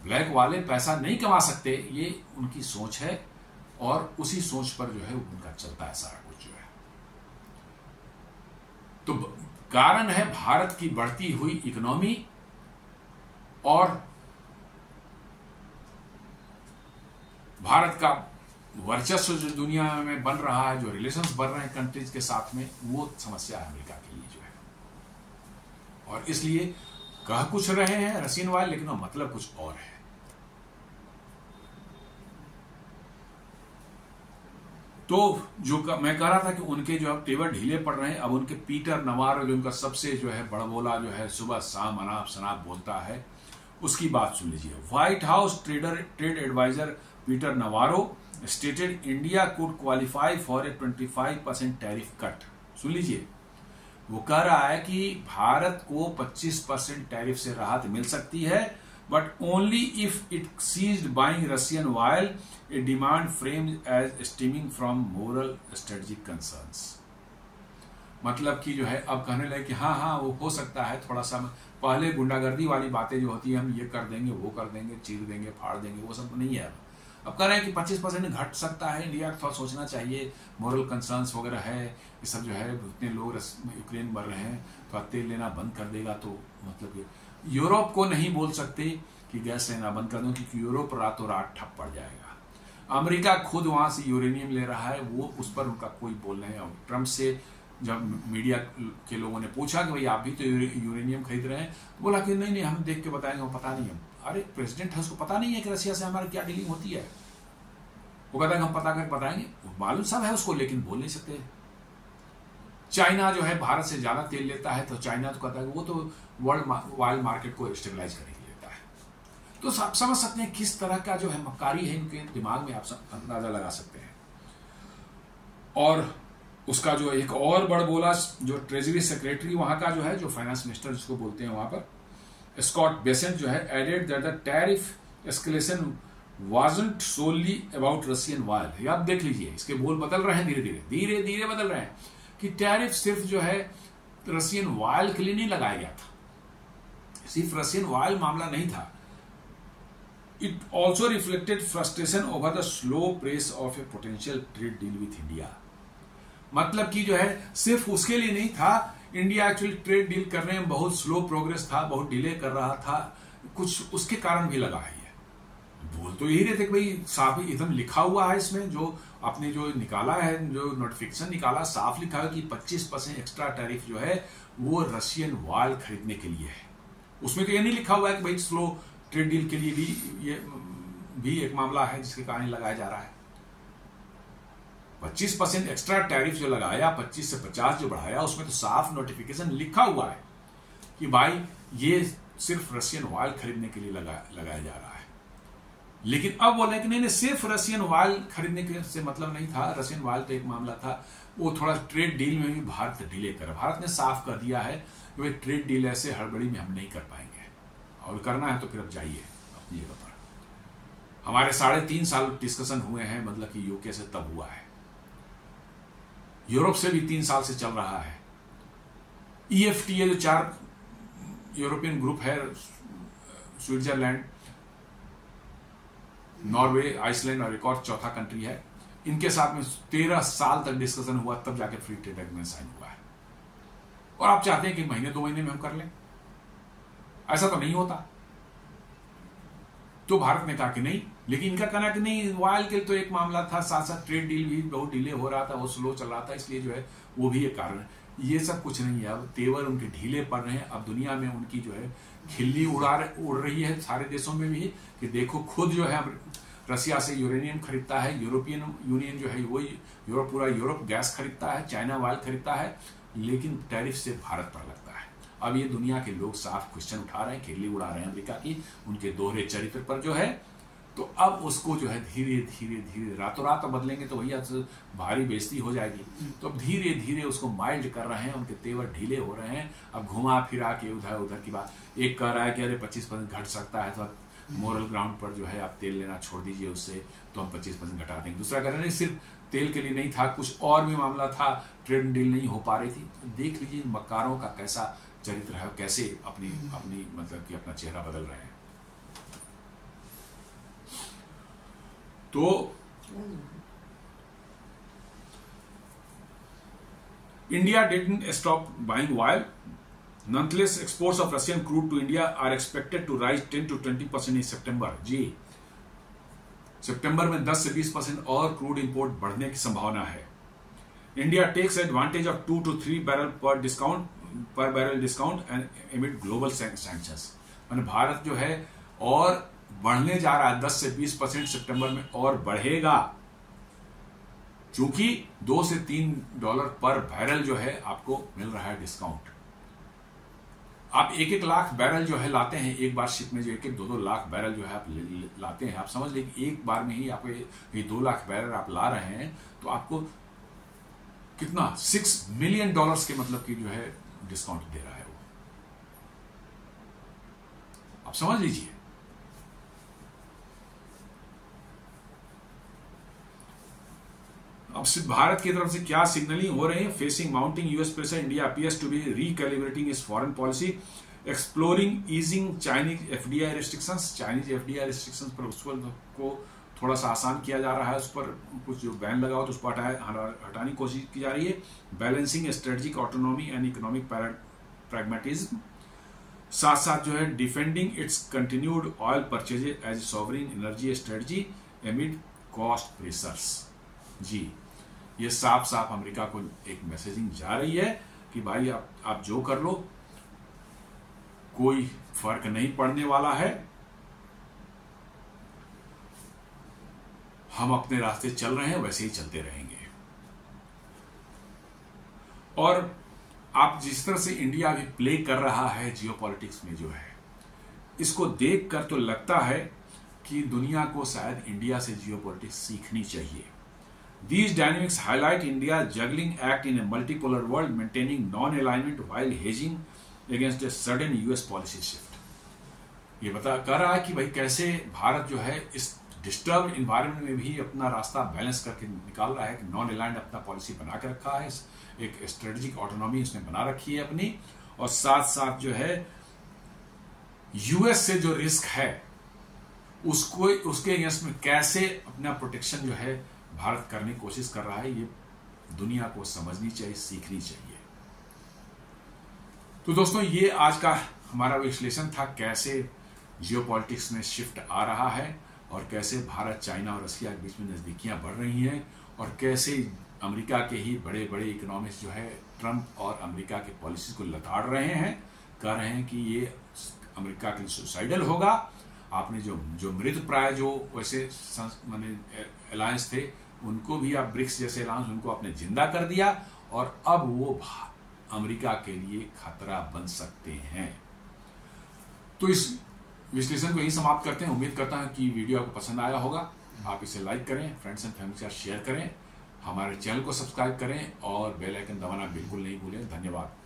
ब्लैक वाले पैसा नहीं कमा सकते, ये उनकी सोच है और उसी सोच पर जो है उनका चलता है सारा कुछ जो है। तो कारण है भारत की बढ़ती हुई इकोनॉमी और भारत का वर्चस्व जो दुनिया में बन रहा है, जो रिलेशंस बन रहे हैं कंट्रीज के साथ में, वो समस्या है अमेरिका के लिए जो है। और इसलिए कह कुछ रहे हैं रशियन ऑयल, लेकिन वो मतलब कुछ और है। तो जो मैं कह रहा था कि उनके जो अब तेवर ढीले पड़ रहे हैं, अब उनके पीटर नवारो जो उनका सबसे जो है बड़बोला जो है सुबह शाम अनाप शनाप बोलता है, उसकी बात सुन लीजिए। White House trade adviser Peter Navarro stated India could qualify for a 25% tariff cut. सुन लीजिए, वो कह रहा है कि भारत को 25% टैरिफ से राहत मिल सकती है, but only if it ceased buying Russian oil, a demand framed as stemming from moral strategic concerns. मतलब कि जो है अब कहने लगे कि हाँ वो हो सकता है, थोड़ा सा पहले गुंडागर्दी वाली बातें जो होती है, हम ये कर देंगे, वो कर देंगे, चीर देंगे, फाड़ देंगे, वो सब नहीं है। अब कह रहे हैं कि 25% घट सकता है, इंडिया को थोड़ा सोचना चाहिए, मोरल कंसर्न्स वगैरह है, ये सब जो है, इतने लोग यूक्रेन मर रहे हैं, थोड़ा तेल लेना बंद कर देगा तो मतलब यूरोप को नहीं बोल सकते कि गैस लेना बंद कर दो, क्योंकि यूरोप रातों रात ठप पड़ जाएगा। अमेरिका खुद वहां से यूरेनियम ले रहा है, वो उस पर उनका कोई बोल नहीं है। ट्रंप से जब मीडिया के लोगों ने पूछा कि भाई आप भी तो यूरेनियम खरीद रहे हैं, तो बोला कि नहीं हम देख के बताएंगे, वो पता नहीं है। अरे प्रेसिडेंट है, उसको पता नहीं है कि रशिया से हमारी क्या डीलिंग होती है? वो कहता है कि हम पता करके बताएंगे, मालूम सब है उसको, लेकिन बोल नहीं सकते। चाइना जो है भारत से ज्यादा तेल लेता है, तो चाइना तो कहता है कि वो तो वर्ल्ड ऑयल मार्केट को स्टेबलाइज करने के लिए लेता है। तो आप समझ सकते हैं किस तरह का जो है मक्कारी है इनके दिमाग में, आप अंदाजा लगा सकते हैं। और उसका जो एक और बड़ बोला, जो ट्रेजरी सेक्रेटरी वहां का जो है, जो फाइनेंस मिनिस्टर जिसको बोलते हैं वहां पर, स्कॉट बेसेंट जो है, added that the tariff escalation wasn't solely about Russian oil. आप देख लीजिए, इसके बोल बदल रहे हैं, धीरे धीरे बदल रहे हैं कि टैरिफ सिर्फ जो है रशियन ऑयल के लिए नहीं लगाया गया था, सिर्फ रशियन ऑयल मामला नहीं था। It also reflected frustration over the slow press of A potential trade deal with India. मतलब कि जो है सिर्फ उसके लिए नहीं था, इंडिया एक्चुअली ट्रेड डील करने में बहुत स्लो प्रोग्रेस था, बहुत डिले कर रहा था, कुछ उसके कारण भी लगा है। बोल तो यही रहते कि भाई साफ एकदम लिखा हुआ है इसमें, जो आपने जो निकाला है, जो नोटिफिकेशन निकाला, साफ लिखा है कि 25% एक्स्ट्रा टैरिफ जो है वो रशियन ऑयल खरीदने के लिए है। उसमें तो ये नहीं लिखा हुआ है कि भाई स्लो ट्रेड डील के लिए भी ये भी एक मामला है जिसके कारण लगाया जा रहा है। 25% एक्स्ट्रा टैरिफ जो लगाया, 25 से 50 जो बढ़ाया, उसमें तो साफ नोटिफिकेशन लिखा हुआ है कि भाई ये सिर्फ रशियन ऑयल खरीदने के लिए लगाया जा रहा है। लेकिन अब बोले कि नहीं, सिर्फ रशियन ऑयल खरीदने के से मतलब नहीं था, रशियन ऑयल तो एक मामला था, वो थोड़ा ट्रेड डील में भी भारत डिले कर। भारत ने साफ कर दिया है कि भाई ट्रेड डील ऐसे हड़बड़ी में हम नहीं कर पाएंगे, और करना है तो फिर अब जाइए अपनी जगह पर। हमारे 3.5 साल डिस्कशन हुए हैं, मतलब कि यूके से तब हुआ है। यूरोप से भी 3 साल से चल रहा है। EFTA जो 4 यूरोपियन ग्रुप है, स्विट्जरलैंड, नॉर्वे, आइसलैंड और एक और चौथा कंट्री है, इनके साथ में 13 साल तक डिस्कशन हुआ, तब जाके फ्री ट्रेड एग्रीमेंट साइन हुआ है। और आप चाहते हैं कि महीने 2 महीने में हम कर लें, ऐसा तो नहीं होता। तो भारत ने कहा कि नहीं, लेकिन इनका कहना कि नहीं, वायल के तो एक मामला था, साथ साथ ट्रेड डील भी बहुत डिले हो रहा था, वो स्लो चल रहा था, इसलिए जो है वो भी एक कारण है। ये सब कुछ नहीं है, अब तेवर उनके ढीले पड़ रहे हैं। अब दुनिया में उनकी जो है खिल्ली उड़ रही है सारे देशों में भी, कि देखो खुद जो है रसिया से यूरेनियम खरीदता है, यूरोपियन यूनियन जो है वो पूरा यूरोप गैस खरीदता है, चाइना ऑयल खरीदता है, लेकिन टैरिफ से भारत पर लगता है। अब ये दुनिया के लोग साफ क्वेश्चन उठा रहे हैं, खिल्ली उड़ा रहे हैं अमेरिका की, उनके दोहरे चरित्र पर जो है। तो अब उसको जो है धीरे धीरे धीरे, रातों रात बदलेंगे तो भैया भारी बेइज्जती हो जाएगी। तो अब धीरे धीरे उसको माइल्ड कर रहे हैं, उनके तेवर ढीले हो रहे हैं। अब घुमा फिरा के उधर उधर की बात, एक कह रहा है कि अरे 25% घट सकता है, तो मोरल ग्राउंड पर जो है आप तेल लेना छोड़ दीजिए उससे, तो हम 25% घटा देंगे। दूसरा कह रहे हैं सिर्फ तेल के लिए नहीं था, कुछ और भी मामला था, ट्रेड डील नहीं हो पा रही थी। देख लीजिए मक्कारों का कैसा चरित्र है, कैसे अपनी मतलब कि अपना चेहरा बदल रहे हैं। तो India didn't stop buying oil. Nonetheless, exports of Russian crude to India are expected to rise 10 to 20% in September. जी, सितंबर में 10 से 20% और क्रूड इंपोर्ट बढ़ने की संभावना है। India takes advantage of 2 to 3 barrel per barrel discount and amid global sanctions. माने भारत जो है और बढ़ने जा रहा है, 10 से 20% सितंबर में और बढ़ेगा, क्योंकि $2 से $3 पर बैरल जो है आपको मिल रहा है डिस्काउंट। आप 1-1 लाख बैरल जो है लाते हैं एक बार शिप में, जो 1-2 लाख बैरल जो है आप लाते हैं, आप समझ लीजिए एक बार में ही आपको ये 2 लाख बैरल आप ला रहे हैं, तो आपको कितना $6 मिलियन के मतलब की जो है डिस्काउंट दे रहा है वो, आप समझ लीजिए। अब भारत की तरफ से क्या सिग्नलिंग हो रही है? Facing mounting US pressure, India appears to be recalibrating its foreign policy, exploring easing Chinese FDI restrictions. Chinese FDI restrictions पर उस को थोड़ा सा आसान किया जा रहा है, उस पर कुछ जो बैन लगा हो तो उसको हटाने की कोशिश की जा रही है। Balancing strategic autonomy and economic pragmatism, साथ साथ जो है defending its continued oil purchases as sovereign energy strategy amid cost pressures. जी, ये साफ साफ अमेरिका को एक मैसेजिंग जा रही है कि भाई आप जो कर लो, कोई फर्क नहीं पड़ने वाला है, हम अपने रास्ते चल रहे हैं, वैसे ही चलते रहेंगे। और आप जिस तरह से इंडिया अभी प्ले कर रहा है जियोपॉलिटिक्स में जो है, इसको देखकर तो लगता है कि दुनिया को शायद इंडिया से जियोपॉलिटिक्स सीखनी चाहिए। These dynamics highlight India juggling act in a multipolar world, maintaining non-alignment while hedging against a sudden US policy shift. ये कह रहा है कि भाई कैसे भारत जो है इस डिस्टर्ब इन्वायरमेंट में भी अपना रास्ता बैलेंस करके निकाल रहा है, कि नॉन अलाइंड अपना पॉलिसी बना के रखा है, एक स्ट्रेटेजिक ऑटोनॉमी उसने बना रखी है अपनी, और साथ साथ जो है यूएस से जो रिस्क है उसके अगेंस्ट में कैसे अपना प्रोटेक्शन जो है भारत करने की कोशिश कर रहा है। ये दुनिया को समझनी चाहिए, सीखनी चाहिए। तो दोस्तों, ये आज का हमारा विश्लेषण था, कैसे जियोपॉलिटिक्स में शिफ्ट आ रहा है और कैसे भारत, चाइना और रशिया के बीच में नजदीकियां बढ़ रही हैं, और कैसे अमेरिका के ही बड़े बड़े इकोनॉमिस्ट जो है ट्रंप और अमेरिका की पॉलिसी को लताड़ रहे हैं, कह रहे हैं कि ये अमेरिका के लिए सुसाइडल होगा। आपने जो मृत प्राय जो वैसे अलायंस थे, उनको भी आप ब्रिक्स जैसे अलायंस उनको आपने जिंदा कर दिया, और अब वो अमेरिका के लिए खतरा बन सकते हैं। तो इस विश्लेषण को यही समाप्त करते हैं। उम्मीद करता हूं कि वीडियो आपको पसंद आया होगा। आप इसे लाइक करें, फ्रेंड्स एंड फैमिली के साथ शेयर करें, हमारे चैनल को सब्सक्राइब करें और बेल आइकन दबाना बिल्कुल नहीं भूलें। धन्यवाद।